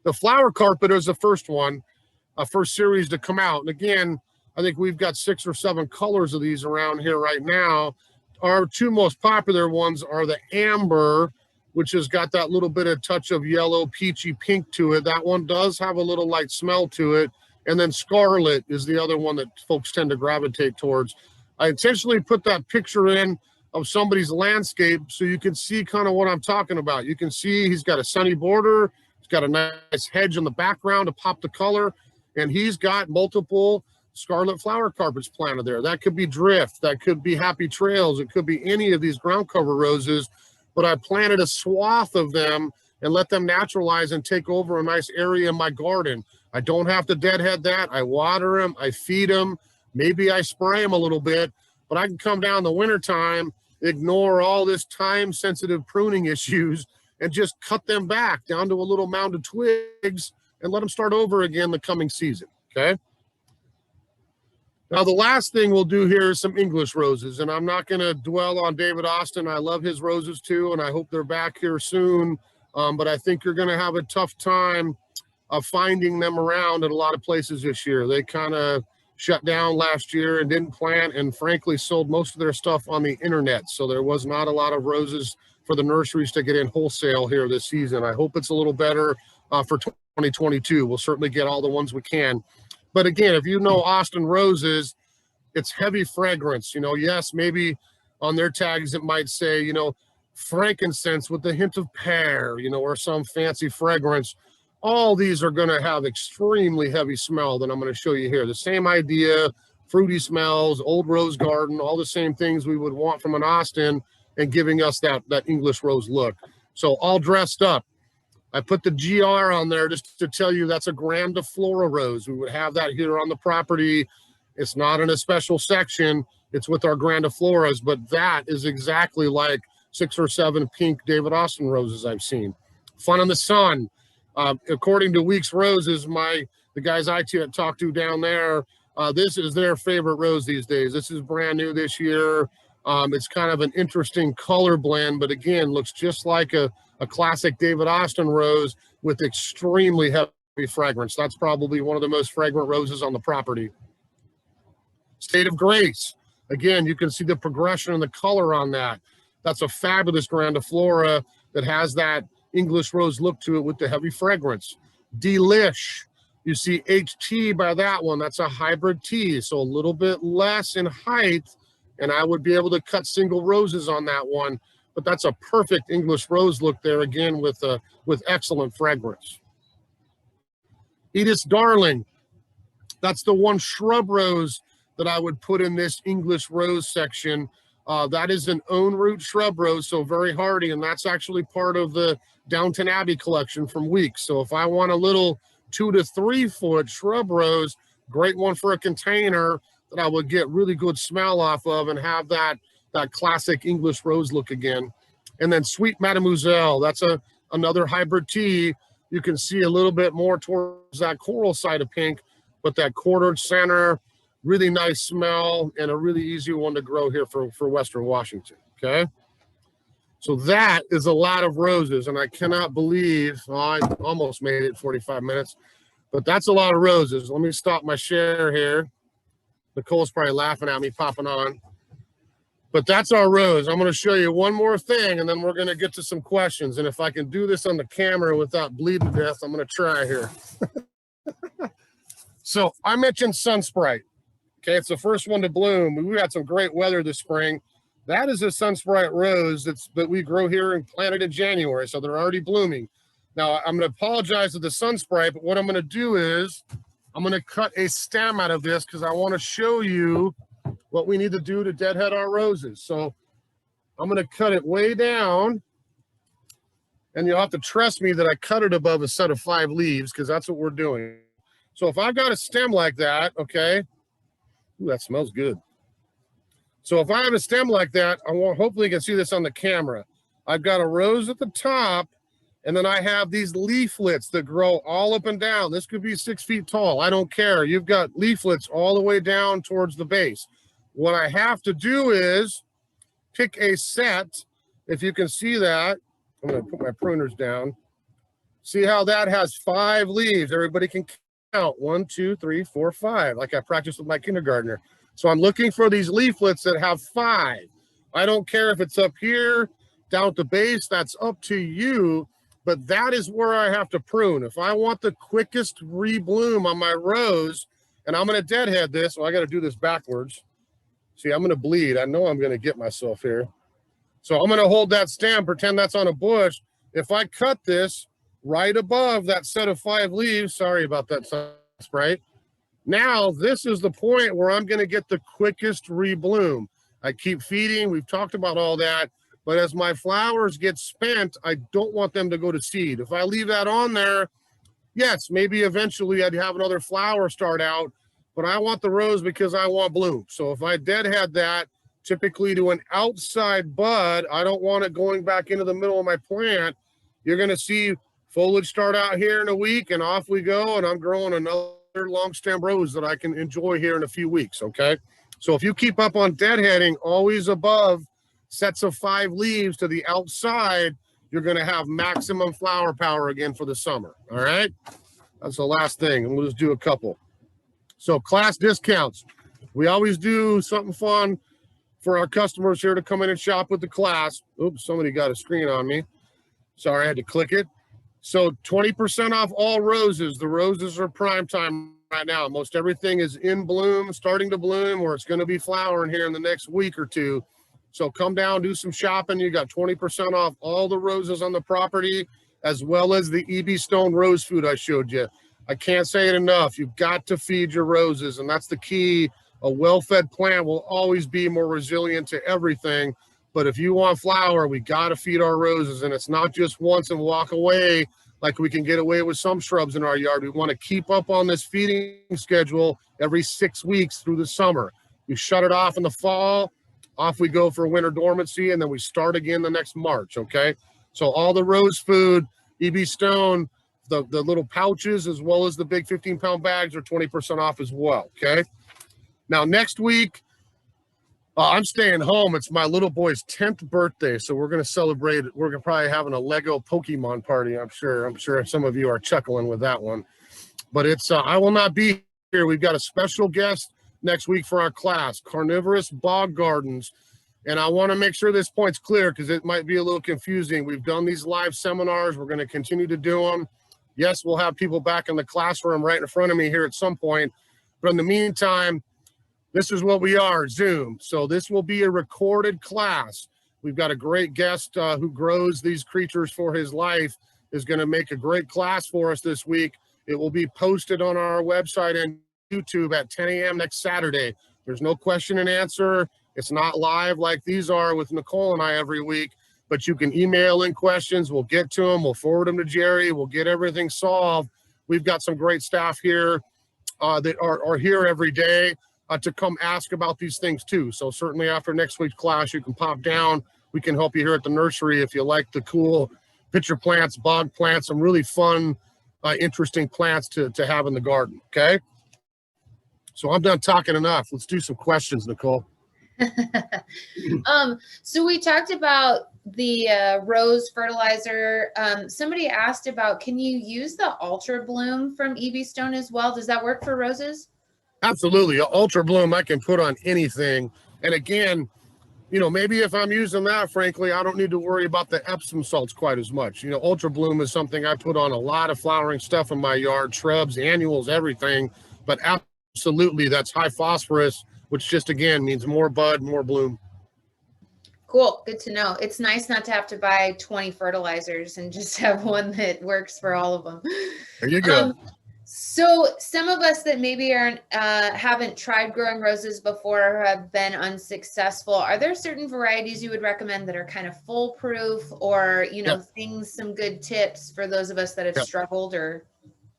The flower carpet is the first one, first series to come out. And again, I think we've got 6 or 7 colors of these around here right now. Our 2 most popular ones are the amber, which has got that little bit of touch of yellow, peachy pink to it. That one does have a little light smell to it. And then scarlet is the other one that folks tend to gravitate towards. I intentionally put that picture in of somebody's landscape so you can see kind of what I'm talking about. You can see he's got a sunny border. He's got a nice hedge in the background to pop the color. And he's got multiple scarlet flower carpets planted there. That could be drift. That could be happy trails. It could be any of these ground cover roses. But I planted a swath of them and let them naturalize and take over a nice area in my garden. I don't have to deadhead that. I water them, I feed them, maybe I spray them a little bit, but I can come down the wintertime, ignore all this time-sensitive pruning issues, and just cut them back down to a little mound of twigs and let them start over again the coming season, okay? Now, the last thing we'll do here is some English roses, and I'm not going to dwell on David Austin. I love his roses too, and I hope they're back here soon, but I think you're going to have a tough time of finding them around in a lot of places this year. They kind of shut down last year and didn't plant, and frankly sold most of their stuff on the internet. So there was not a lot of roses for the nurseries to get in wholesale here this season. I hope it's a little better for 2022. We'll certainly get all the ones we can. But again, if you know Austin roses, it's heavy fragrance. You know, yes, maybe on their tags it might say, you know, frankincense with a hint of pear, you know, or some fancy fragrance. All these are going to have extremely heavy smell that I'm going to show you here. The same idea, fruity smells, old rose garden, all the same things we would want from an Austin, and giving us that English rose look. So all dressed up. I put the GR on there just to tell you that's a Grandiflora rose. We would have that here on the property. It's not in a special section. It's with our Grandifloras, but that is exactly like 6 or 7 pink David Austin roses I've seen. Fun in the sun. According to Weeks Roses, the guys I talked to down there, this is their favorite rose these days. This is brand new this year. It's kind of an interesting color blend, but again, looks just like a classic David Austin rose with extremely heavy fragrance. That's probably one of the most fragrant roses on the property. State of Grace. Again, you can see the progression and the color on that. That's a fabulous Grandiflora that has that English rose look to it with the heavy fragrance. Delish. You see HT by that one. That's a hybrid T, so a little bit less in height, and I would be able to cut single roses on that one. But that's a perfect English rose look there, again, with excellent fragrance. Edith's Darling. That's the one shrub rose that I would put in this English rose section. That is an own root shrub rose, so very hardy, and that's actually part of the Downton Abbey collection from Weeks. So if I want a little 2 to 3 foot shrub rose, great one for a container that I would get really good smell off of and have that classic English rose look again. And then Sweet Mademoiselle, that's another hybrid tea. You can see a little bit more towards that coral side of pink, but that quartered center, really nice smell, and a really easy one to grow here for Western Washington, okay? So that is a lot of roses, and I cannot believe, I almost made it 45 minutes, but that's a lot of roses. Let me stop my share here. Nicole's probably laughing at me popping on. But that's our rose. I'm going to show you one more thing, and then we're going to get to some questions. And if I can do this on the camera without bleeding to death, I'm going to try here. So I mentioned Sun Sprite. Okay, it's the first one to bloom. We had some great weather this spring. That is a Sun Sprite rose that we grow here and planted in January, so they're already blooming. Now, I'm going to apologize to the Sun Sprite, but what I'm going to do is I'm going to cut a stem out of this because I want to show you what we need to do to deadhead our roses. So I'm going to cut it way down, and you'll have to trust me that I cut it above a set of 5 leaves because that's what we're doing. So if I've got a stem like that, okay, ooh, that smells good. So if I have a stem like that, hopefully you can see this on the camera. I've got a rose at the top, and then I have these leaflets that grow all up and down. This could be 6 feet tall. I don't care. You've got leaflets all the way down towards the base. What I have to do is pick a set. If you can see that, I'm going to put my pruners down. See how that has 5 leaves? Everybody can count 1, 2, 3, 4, 5, like I practiced with my kindergartner. So I'm looking for these leaflets that have 5. I don't care if it's up here, down at the base, that's up to you, but that is where I have to prune. If I want the quickest rebloom on my rose, and I'm gonna deadhead this, well, I gotta do this backwards. See, I'm gonna bleed. I know I'm gonna get myself here. So I'm gonna hold that stem, pretend that's on a bush. If I cut this right above that set of 5 leaves, sorry about that sprite. Now, this is the point where I'm gonna get the quickest rebloom. I keep feeding, we've talked about all that, but as my flowers get spent, I don't want them to go to seed. If I leave that on there, yes, maybe eventually I'd have another flower start out, but I want the rose because I want bloom. So if I deadhead that, typically to an outside bud, I don't want it going back into the middle of my plant. You're gonna see foliage start out here in a week and off we go, and I'm growing another long stem rose that I can enjoy here in a few weeks, okay? So if you keep up on deadheading, always above sets of 5 leaves to the outside, you're gonna have maximum flower power again for the summer, all right? That's the last thing, and we'll just do a couple. So class discounts. We always do something fun for our customers here to come in and shop with the class. Oops, somebody got a screen on me. Sorry, I had to click it. So 20% off all roses. The roses are prime time right now. Most everything is in bloom, starting to bloom, or it's going to be flowering here in the next week or two. So come down, do some shopping. You got 20% off all the roses on the property, as well as the EB Stone rose food I showed you. I can't say it enough. You've got to feed your roses, and that's the key. A well-fed plant will always be more resilient to everything. But if you want flower, we got to feed our roses, and it's not just once and walk away like we can get away with some shrubs in our yard. We want to keep up on this feeding schedule every 6 weeks through the summer. We shut it off in the fall, off we go for winter dormancy, and then we start again the next March, okay? So all the rose food, EB Stone, the little pouches, as well as the big 15-pound bags are 20% off as well, okay? Now, next week, I'm staying home. It's my little boy's 10th birthday, so we're going to celebrate it. We're gonna probably having a Lego Pokemon party, I'm sure. I'm sure some of you are chuckling with that one. But it's I will not be here. We've got a special guest next week for our class, Carnivorous Bog Gardens. And I want to make sure this point's clear because it might be a little confusing. We've done these live seminars. We're going to continue to do them. Yes, we'll have people back in the classroom right in front of me here at some point. But in the meantime, this is what we are, Zoom. So this will be a recorded class. We've got a great guest who grows these creatures for his life, is going to make a great class for us this week. It will be posted on our website and YouTube at 10 a.m. next Saturday. There's no question and answer. It's not live like these are with Nicole and I every week, but you can email in questions. We'll get to them. We'll forward them to Jerry. We'll get everything solved. We've got some great staff here that are here every day to come ask about these things too. So certainly after next week's class, you can pop down. We can help you here at the nursery if you like the cool pitcher plants, bog plants, some really fun, interesting plants to have in the garden, okay? So I'm done talking enough. Let's do some questions, Nicole. So we talked about the rose fertilizer. Somebody asked about, can you use the Ultra Bloom from EB Stone as well? Does that work for roses? Absolutely. Ultra Bloom I can put on anything. And again, you know, maybe if I'm using that, frankly, I don't need to worry about the Epsom salts quite as much. You know, Ultra Bloom is something I put on a lot of flowering stuff in my yard, shrubs, annuals, everything. But absolutely, that's high phosphorus, which just, again, means more bud, more bloom. Cool. Good to know. It's nice not to have to buy 20 fertilizers and just have one that works for all of them. There you go. So some of us that maybe haven't tried growing roses before or have been unsuccessful, are there certain varieties you would recommend that are kind of foolproof, or, you know, some good tips for those of us that have struggled or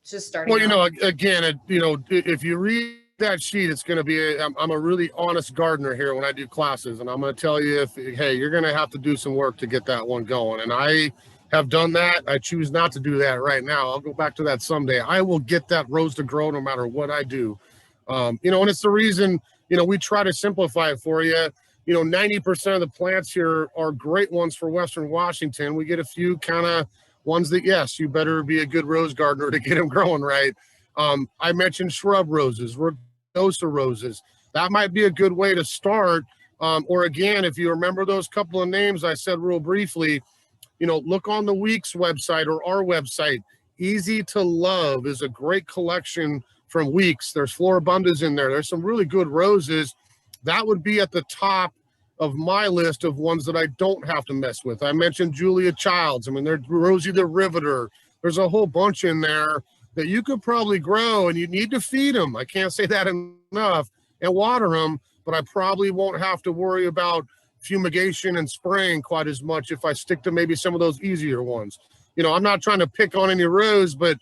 just starting? Well, you know, again, if you read that sheet, it's going to be, I'm a really honest gardener here when I do classes, and I'm going to tell you, hey, you're going to have to do some work to get that one going. And I have done that. I choose not to do that right now. I'll go back to that someday. I will get that rose to grow no matter what I do. You know, and it's the reason, you know, we try to simplify it for you. You know, 90% of the plants here are great ones for Western Washington. We get a few kind of ones that, yes, you better be a good rose gardener to get them growing right. I mentioned shrub roses, rugosa roses. That might be a good way to start. Or again, if you remember those couple of names I said real briefly, you know, look on the Weeks website or our website. Easy to Love is a great collection from Weeks. There's Floribundas in there. There's some really good roses. That would be at the top of my list of ones that I don't have to mess with. I mentioned Julia Childs. I mean, there's Rosie the Riveter. There's a whole bunch in there that you could probably grow, and you need to feed them. I can't say that enough, and water them, but I probably won't have to worry about fumigation and spraying quite as much if I stick to maybe some of those easier ones. You know, I'm not trying to pick on any rose, but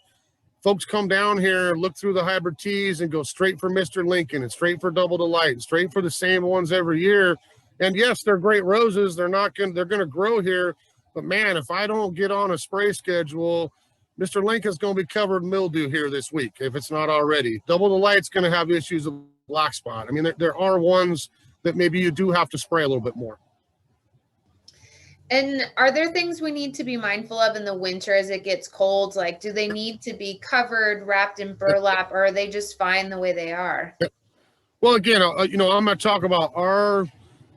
folks come down here, look through the hybrid teas and go straight for Mr. Lincoln and straight for Double Delight and straight for the same ones every year. And yes, they're great roses. They're going to grow here. But man, if I don't get on a spray schedule, Mr. Lincoln's going to be covered in mildew here this week, if it's not already. Double Delight's going to have issues of black spot. I mean, there are ones that maybe you do have to spray a little bit more. And are there things we need to be mindful of in the winter as it gets cold? Like, do they need to be covered, wrapped in burlap, or are they just fine the way they are? Well, again, you know, I'm going to talk about our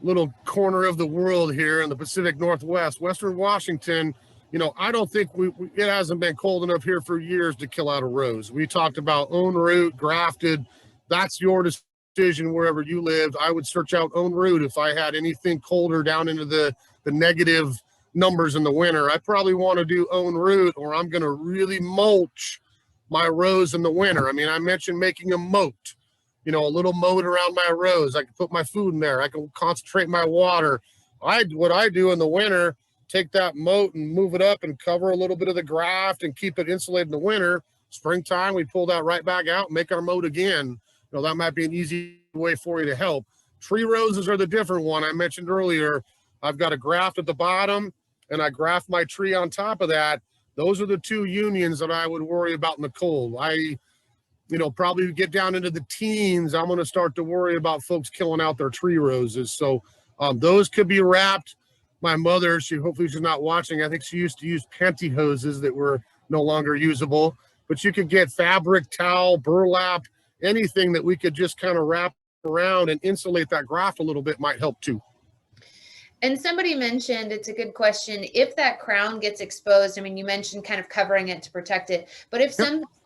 little corner of the world here in the Pacific Northwest, Western Washington. You know, I don't think it hasn't been cold enough here for years to kill out a rose. We talked about own root, grafted. That's your decision wherever you lived. I would search out own root if I had anything colder down into the negative numbers in the winter. I probably want to do own root, or I'm going to really mulch my rose in the winter. I mean, I mentioned making a moat, you know, a little moat around my rose. I can put my food in there. I can concentrate my water. What I do in the winter, take that moat and move it up and cover a little bit of the graft and keep it insulated in the winter. Springtime, we pull that right back out and make our moat again. You know, that might be an easy way for you to help. Tree roses are the different one I mentioned earlier. I've got a graft at the bottom and I graft my tree on top of that. Those are the two unions that I would worry about in the cold. You know, probably get down into the teens, I'm going to start to worry about folks killing out their tree roses. So those could be wrapped. My mother, hopefully she's not watching. I think she used to use pantyhoses that were no longer usable, but you could get fabric, towel, burlap, anything that we could just kind of wrap around and insulate that graft a little bit might help too. And somebody mentioned, it's a good question, if that crown gets exposed, I mean, you mentioned kind of covering it to protect it, but if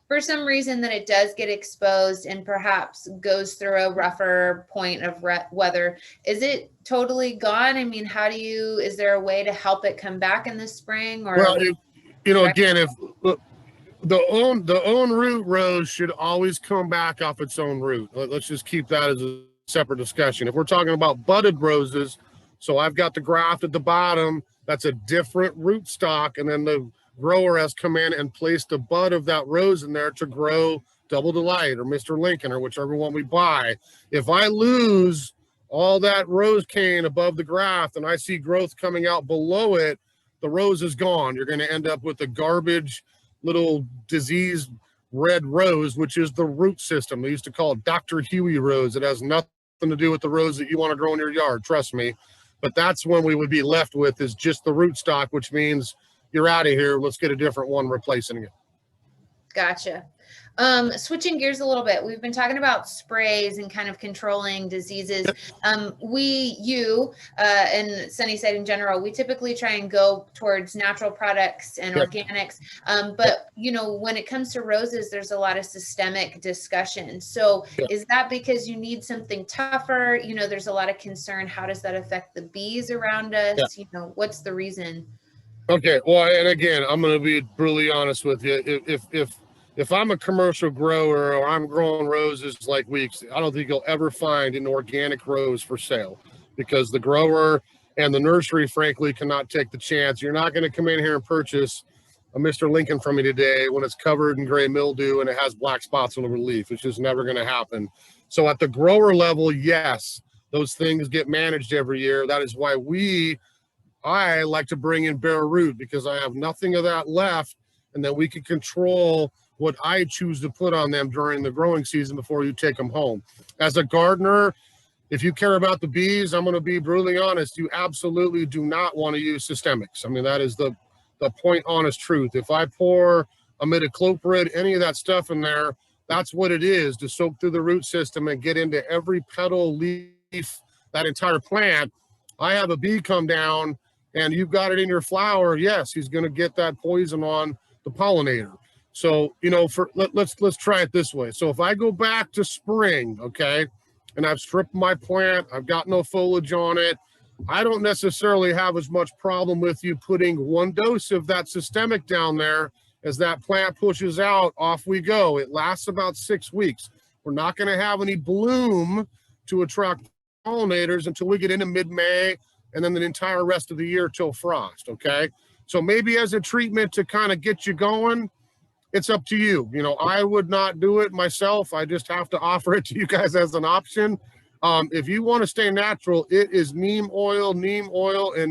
for some reason that it does get exposed and perhaps goes through a rougher point of weather, is it totally gone? I mean, is there a way to help it come back in the spring? Or well, you know, again, if the own root rose should always come back off its own root. Let's just keep that as a separate discussion. If we're talking about budded roses, so I've got the graft at the bottom, that's a different root stock, and then the grower has come in and placed a bud of that rose in there to grow Double Delight or Mr. Lincoln or whichever one we buy. If I lose all that rose cane above the graft and I see growth coming out below it, the rose is gone. You're going to end up with a garbage little diseased red rose, which is the root system. They used to call it Dr. Huey rose. It has nothing to do with the rose that you want to grow in your yard, trust me. But that's when we would be left with is just the root stock, which means you're out of here. Let's get a different one replacing it. Gotcha. Switching gears a little bit, we've been talking about sprays and kind of controlling diseases. And Sunnyside in general, we typically try and go towards natural products and organics. But you know, when it comes to roses, there's a lot of systemic discussion. So is that because you need something tougher? You know, there's a lot of concern. How does that affect the bees around us? You know, what's the reason? Okay. Well, and again, I'm going to be brutally honest with you. If I'm a commercial grower or I'm growing roses like Weeks, I don't think you'll ever find an organic rose for sale because the grower and the nursery, frankly, cannot take the chance. You're not going to come in here and purchase a Mr. Lincoln from me today when it's covered in gray mildew and it has black spots on the leaf. It's just never going to happen. So at the grower level, yes, those things get managed every year. That is why I like to bring in bare root because I have nothing of that left, and then we can control what I choose to put on them during the growing season before you take them home. As a gardener, if you care about the bees, I'm going to be brutally honest, you absolutely do not want to use systemics. I mean, that is the the point honest truth. If I pour imidacloprid, any of that stuff in there, that's what it is, to soak through the root system and get into every petal, leaf, that entire plant. I have a bee come down and you've got it in your flower, yes, he's going to get that poison on the pollinator. So, you know, let's try it this way. So if I go back to spring, okay, and I've stripped my plant, I've got no foliage on it, I don't necessarily have as much problem with you putting 1 dose of that systemic down there. As that plant pushes out, off we go. It lasts about 6 weeks. We're not going to have any bloom to attract pollinators until we get into mid-May, and then the entire rest of the year till frost, okay? So maybe as a treatment to kind of get you going, it's up to you. You know, I would not do it myself. I just have to offer it to you guys as an option. If you want to stay natural, it is neem oil, and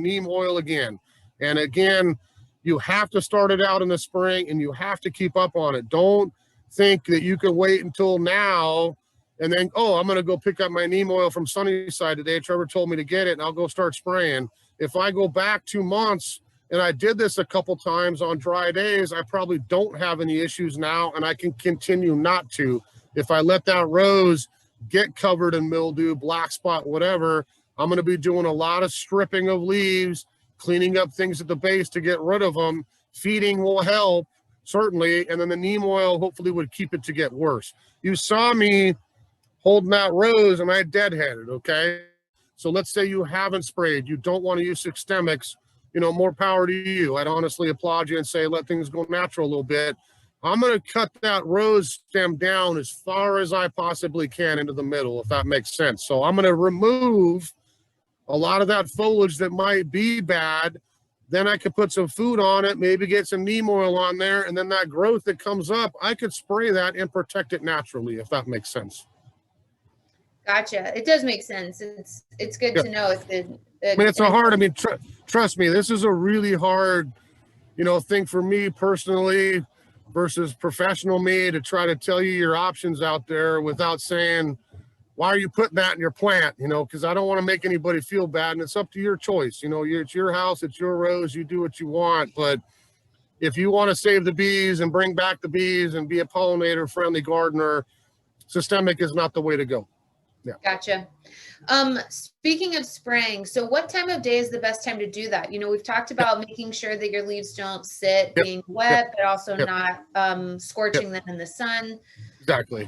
neem oil again. And again, you have to start it out in the spring and you have to keep up on it. Don't think that you can wait until now and then, oh, I'm going to go pick up my neem oil from Sunnyside today. Trevor told me to get it and I'll go start spraying. If I go back 2 months and I did this a couple times on dry days, I probably don't have any issues now and I can continue not to. If I let that rose get covered in mildew, black spot, whatever, I'm going to be doing a lot of stripping of leaves, cleaning up things at the base to get rid of them. Feeding will help, certainly, and then the neem oil hopefully would keep it to get worse. You saw me holding that rose and I deadheaded, okay? So let's say you haven't sprayed, you don't want to use systemics, you know, more power to you. I'd honestly applaud you and say, let things go natural a little bit. I'm going to cut that rose stem down as far as I possibly can into the middle, if that makes sense. So I'm going to remove a lot of that foliage that might be bad. Then I could put some food on it, maybe get some neem oil on there, and then that growth that comes up, I could spray that and protect it naturally, if that makes sense. Gotcha. It does make sense. It's good to know. I mean, it's a hard, I mean, trust me, this is a really hard, you know, thing for me personally versus professional me to try to tell you your options out there without saying, why are you putting that in your plant? You know, because I don't want to make anybody feel bad, and it's up to your choice. You know, it's your house, it's your rose, you do what you want. But if you want to save the bees and bring back the bees and be a pollinator friendly gardener, systemic is not the way to go. Yeah. Gotcha. Speaking of spraying, so what time of day is the best time to do that? You know, we've talked about making sure that your leaves don't sit being wet, but also not scorching them in the sun. Exactly.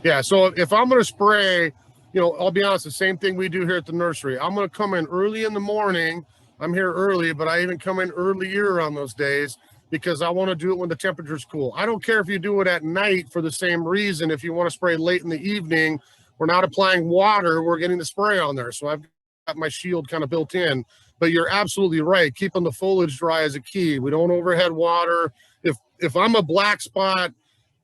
Yeah. So if I'm going to spray, you know, I'll be honest, the same thing we do here at the nursery. I'm going to come in early in the morning. I'm here early, but I even come in earlier on those days because I want to do it when the temperature's cool. I don't care if you do it at night for the same reason. If you want to spray late in the evening, we're not applying water, we're getting the spray on there. So I've got my shield kind of built in, but you're absolutely right. Keeping the foliage dry is a key. We don't overhead water. If I'm a black spot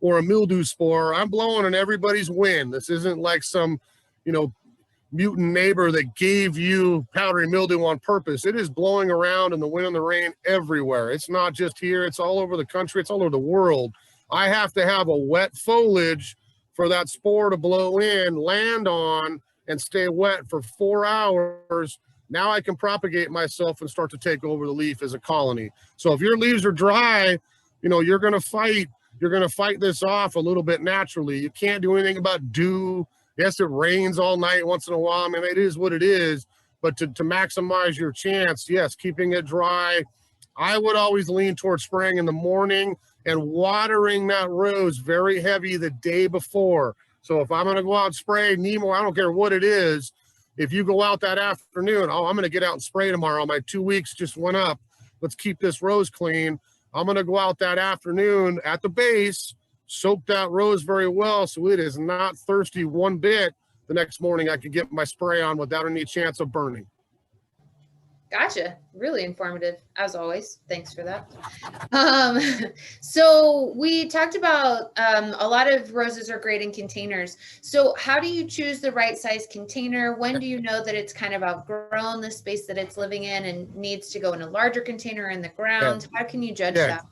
or a mildew spore, I'm blowing in everybody's wind. This isn't like some, you know, mutant neighbor that gave you powdery mildew on purpose. It is blowing around in the wind and the rain everywhere. It's not just here, it's all over the country, it's all over the world. I have to have a wet foliage for that spore to blow in, land on, and stay wet for 4 hours. Now I can propagate myself and start to take over the leaf as a colony. So if your leaves are dry, you know, you're going to fight this off a little bit naturally. You can't do anything about dew. Yes, it rains all night once in a while. I mean, it is what it is. But to maximize your chance, yes, keeping it dry. I would always lean towards spraying in the morning and watering that rose very heavy the day before. So if I'm going to go out and spray neem oil, I don't care what it is. If you go out that afternoon, oh, I'm going to get out and spray tomorrow. My 2 weeks just went up. Let's keep this rose clean. I'm going to go out that afternoon at the base, soak that rose very well so it is not thirsty one bit. The next morning I can get my spray on without any chance of burning. Gotcha. Really informative, as always. Thanks for that. So we talked about a lot of roses are great in containers. So how do you choose the right size container? When do you know that it's kind of outgrown the space that it's living in and needs to go in a larger container in the ground? How can you judge that?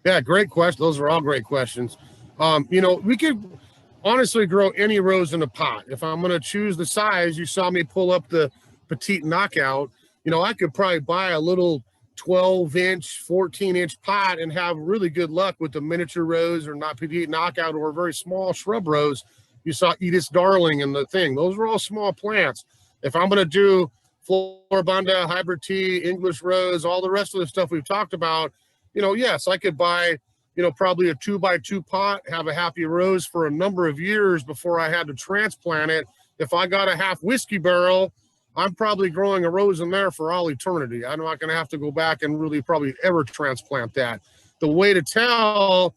Yeah, great question. Those are all great questions. You know, we could honestly grow any rose in a pot. If I'm going to choose the size, you saw me pull up the petite knockout. You know, I could probably buy a little 12-inch, 14-inch pot and have really good luck with the miniature rose or not petite knockout or a very small shrub rose. You saw Edith's Darling and the thing. Those are all small plants. If I'm going to do Floribunda, hybrid tea, English rose, all the rest of the stuff we've talked about, you know, yes, I could buy, you know, probably a 2x2 pot, have a happy rose for a number of years before I had to transplant it. If I got a half whiskey barrel, I'm probably growing a rose in there for all eternity. I'm not going to have to go back and really probably ever transplant that. The way to tell,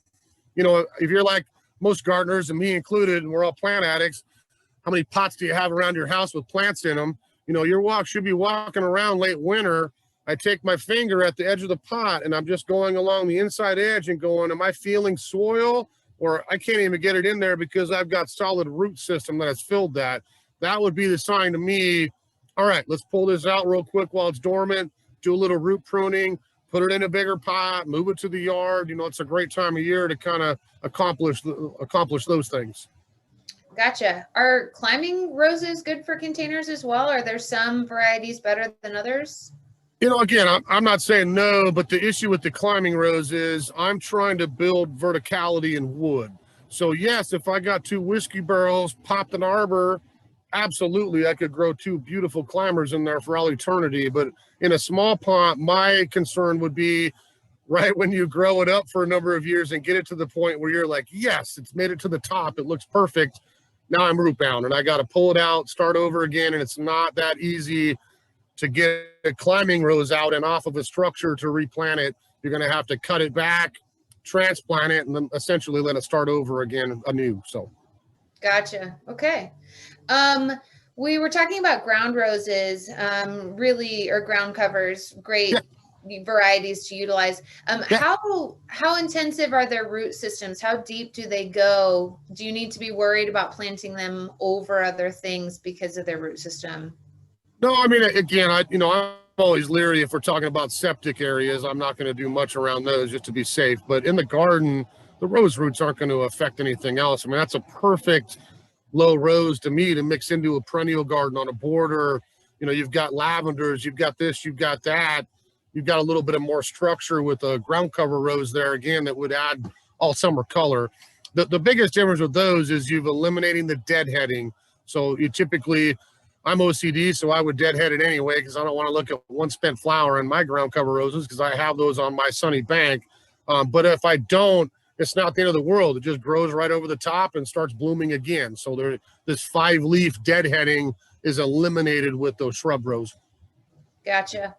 you know, if you're like most gardeners and me included, and we're all plant addicts, how many pots do you have around your house with plants in them? You know, your walk should be walking around late winter. I take my finger at the edge of the pot and I'm just going along the inside edge and going, am I feeling soil? Or I can't even get it in there because I've got solid root system that has filled that. That would be the sign to me, all right, let's pull this out real quick while it's dormant, do a little root pruning, put it in a bigger pot, move it to the yard. You know, it's a great time of year to kind of accomplish those things. Gotcha. Are climbing roses good for containers as well? Are there some varieties better than others? You know, again, I'm not saying no, but the issue with the climbing rose is I'm trying to build verticality in wood. So yes, if I got 2 whiskey barrels, popped an arbor, absolutely, I could grow 2 beautiful climbers in there for all eternity. But in a small pot, my concern would be right when you grow it up for a number of years and get it to the point where you're like, yes, it's made it to the top. It looks perfect. Now I'm root bound and I got to pull it out, start over again. And it's not that easy to get a climbing rose out and off of a structure to replant it. You're going to have to cut it back, transplant it, and then essentially let it start over again anew. So. Gotcha. Okay. We were talking about ground roses, really, or ground covers, great varieties to utilize. How intensive are their root systems? How deep do they go? Do you need to be worried about planting them over other things because of their root system? No, I mean, again, I'm always leery if we're talking about septic areas. I'm not going to do much around those just to be safe. But in the garden, the rose roots aren't going to affect anything else. I mean, that's a perfect low rose to me to mix into a perennial garden on a border. You know, you've got lavenders, you've got this, you've got that. You've got a little bit of more structure with a ground cover rose there again that would add all summer color. The biggest difference with those is you've eliminating the deadheading. So you typically, I'm OCD, so I would deadhead it anyway because I don't want to look at one spent flower in my ground cover roses because I have those on my sunny bank. But if I don't, it's not the end of the world. It just grows right over the top and starts blooming again. So this 5-leaf deadheading is eliminated with those shrub rose. Gotcha.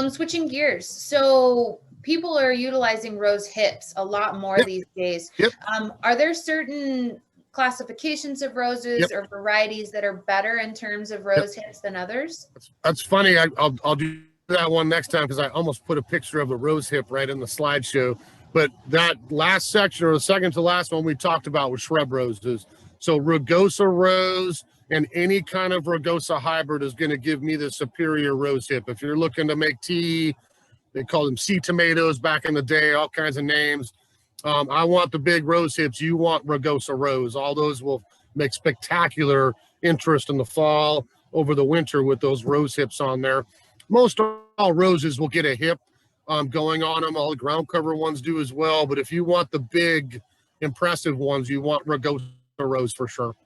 Switching gears. So people are utilizing rose hips a lot more these days. Yep. Are there certain classifications of roses or varieties that are better in terms of rose hips than others? That's funny. I'll do that one next time because I almost put a picture of a rose hip right in the slideshow. But that last section, or the second to last one we talked about, was shrub roses. So rugosa rose and any kind of rugosa hybrid is going to give me the superior rose hip. If you're looking to make tea, they call them sea tomatoes back in the day, all kinds of names. I want the big rose hips. You want rugosa rose. All those will make spectacular interest in the fall, over the winter with those rose hips on there. Most all roses will get a hip going on them. All the ground cover ones do as well. But if you want the big, impressive ones, you want rugosa rose for sure.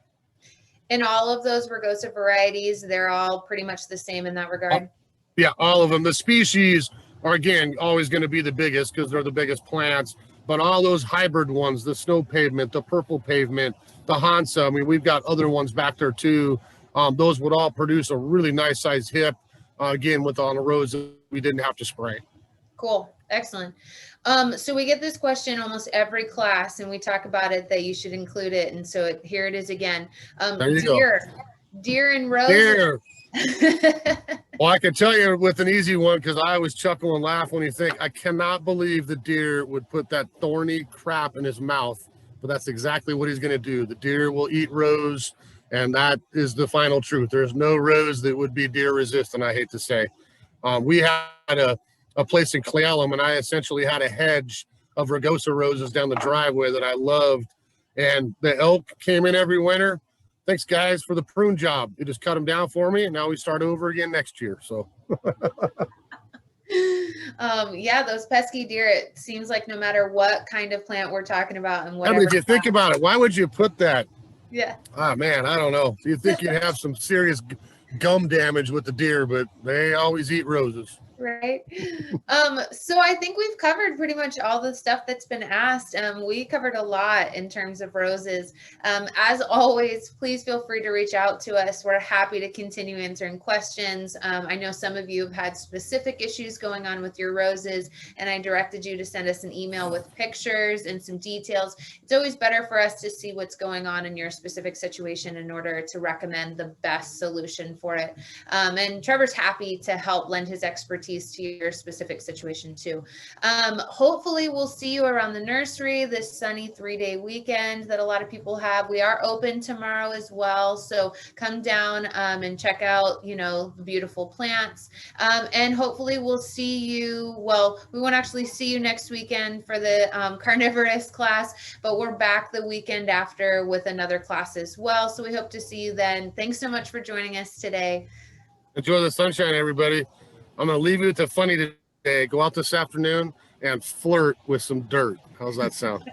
And all of those rugosa varieties, they're all pretty much the same in that regard? Yeah, all of them. The species are, again, always going to be the biggest because they're the biggest plants. But all those hybrid ones, the snow pavement, the purple pavement, the Hansa, I mean, we've got other ones back there too. Those would all produce a really nice size hip, again, with on a rose that we didn't have to spray. Cool. Excellent. So we get this question almost every class, and we talk about it that you should include it. And so here it is again. Deer and rose. Deer. Well, I can tell you with an easy one, because I always chuckle and laugh when you think, I cannot believe the deer would put that thorny crap in his mouth, but that's exactly what he's going to do. The deer will eat rose, and that is the final truth. There's no rose that would be deer resistant, I hate to say. We had a place in Cle Elum, and I essentially had a hedge of rugosa roses down the driveway that I loved, and the elk came in every winter. Thanks, guys, for the prune job. You just cut them down for me, and now we start over again next year. So Yeah, those pesky deer, it seems like no matter what kind of plant we're talking about and I whatever. mean, if you think about it, why would you put that? Yeah. Ah, man, I don't know. You think you'd have some serious gum damage with the deer, but they always eat roses. Right. So I think we've covered pretty much all the stuff that's been asked. We covered a lot in terms of roses. As always, please feel free to reach out to us. We're happy to continue answering questions. I know some of you have had specific issues going on with your roses, and I directed you to send us an email with pictures and some details. It's always better for us to see what's going on in your specific situation in order to recommend the best solution for it. And Trevor's happy to help lend his expertise to your specific situation too. Hopefully we'll see you around the nursery this sunny 3-day weekend that a lot of people have. We are open tomorrow as well, so come down and check out, you know, the beautiful plants. And hopefully we'll see you, well, we won't actually see you next weekend for the carnivorous class, but we're back the weekend after with another class as well. So we hope to see you then. Thanks so much for joining us today. Enjoy the sunshine, everybody. I'm going to leave you with a funny today. Go out this afternoon and flirt with some dirt. How's that sound?